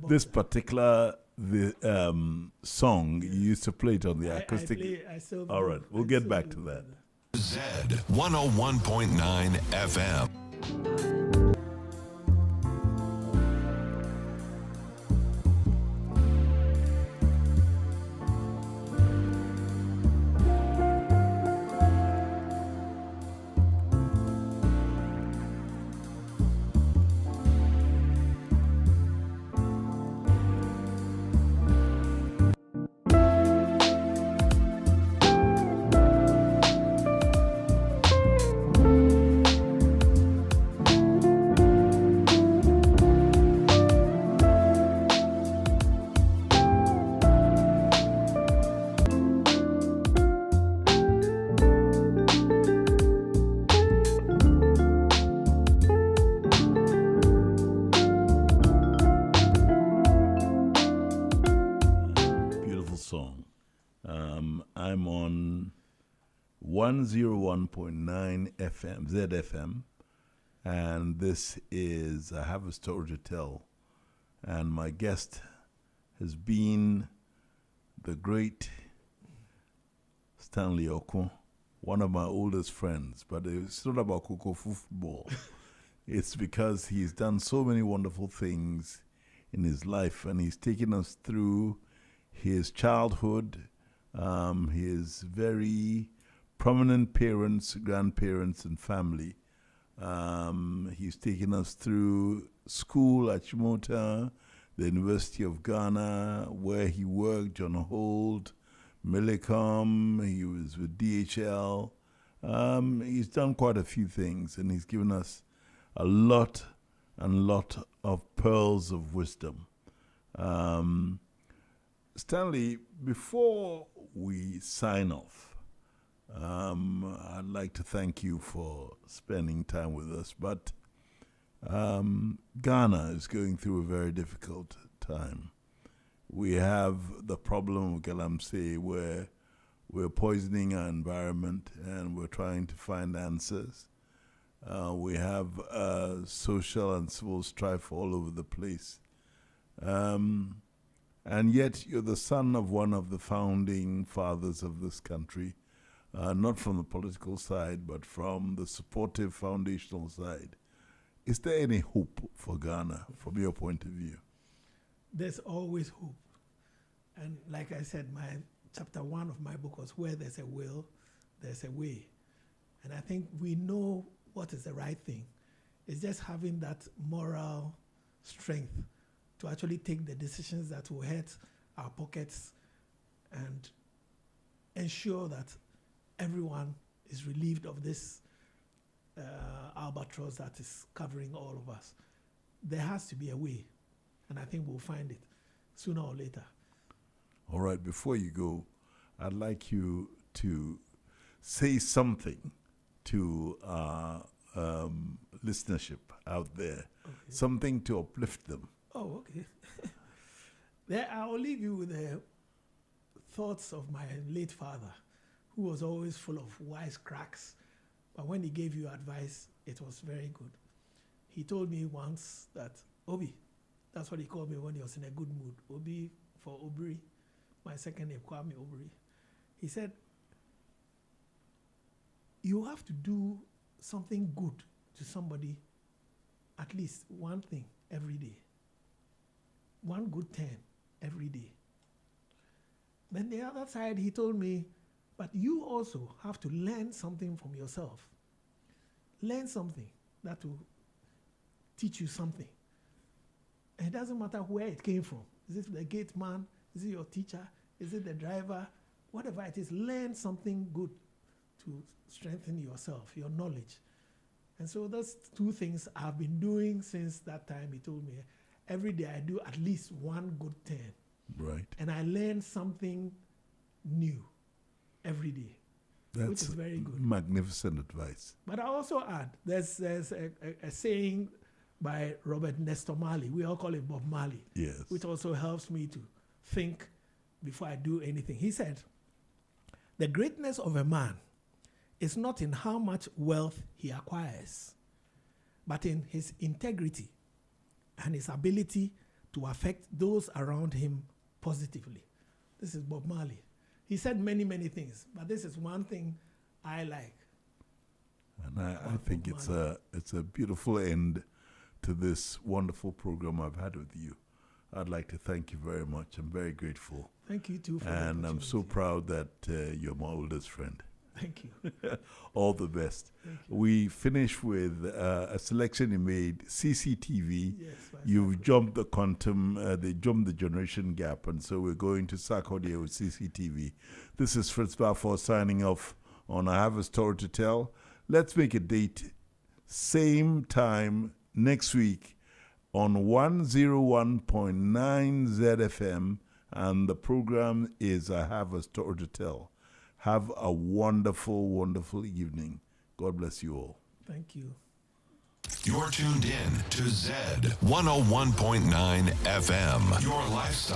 this particular song you used to play it on the acoustic. I still All do. right, we'll I get still back do to that. Z 101.9 FM. I'm on 101.9 FM, ZFM, and this is I Have a Story to Tell. And my guest has been the great Stanley Okoh, one of my oldest friends. But it's not about Cocoa football. It's because he's done so many wonderful things in his life, and he's taken us through his childhood, his very prominent parents, grandparents, and family. He's taken us through school at Chimota, the University of Ghana, where he worked, John Holt, Millicom, he was with DHL. He's done quite a few things, and he's given us a lot of pearls of wisdom. Stanley, before we sign off, I'd like to thank you for spending time with us, but Ghana is going through a very difficult time. We have the problem of Galamsey, where we're poisoning our environment and we're trying to find answers. We have social and civil strife all over the place. And yet you're the son of one of the founding fathers of this country, not from the political side, but from the supportive foundational side. Is there any hope for Ghana from your point of view? There's always hope. And like I said, my chapter 1 of my book was where there's a will, there's a way. And I think we know what is the right thing. It's just having that moral strength to actually take the decisions that will hurt our pockets and ensure that everyone is relieved of this albatross that is covering all of us. There has to be a way, and I think we'll find it sooner or later. All right, before you go, I'd like you to say something to our listenership out there, something to uplift them. Oh, okay. There, I'll leave you with the thoughts of my late father, who was always full of wise cracks. But when he gave you advice, it was very good. He told me once that, Obi, that's what he called me when he was in a good mood. Obi for Obri, my second name, Kwame Obri. He said, you have to do something good to somebody, at least one thing every day. One good turn every day. Then the other side, he told me, but you also have to learn something from yourself. Learn something that will teach you something. And it doesn't matter where it came from. Is it the gate man? Is it your teacher? Is it the driver? Whatever it is, learn something good to strengthen yourself, your knowledge. And so those two things I've been doing since that time. He told me, every day I do at least one good turn. Right. And I learn something new every day. That's which is very good. Magnificent advice. But I also add, there's a saying by Robert Nestor Marley. We all call it Bob Marley. Yes. Which also helps me to think before I do anything. He said, the greatness of a man is not in how much wealth he acquires, but in his integrity and his ability to affect those around him positively. This is Bob Marley. He said many, many things, but this is one thing I like. And I think it's a beautiful end to this wonderful program I've had with you. I'd like to thank you very much. I'm very grateful. Thank you too for and I'm so proud that you're my oldest friend. Thank you. All the best. We finish with a selection you made, CCTV. Yes, You've jumped the quantum, they jumped the generation gap, and so we're going to Sarkodie with CCTV. This is Fritz Baffour signing off on I Have a Story to Tell. Let's make a date, same time next week on 101.9 ZFM, and the program is I Have a Story to Tell. Have a wonderful, wonderful evening. God bless you all. Thank you. You're tuned in to Z 101.9 FM. Your lifestyle.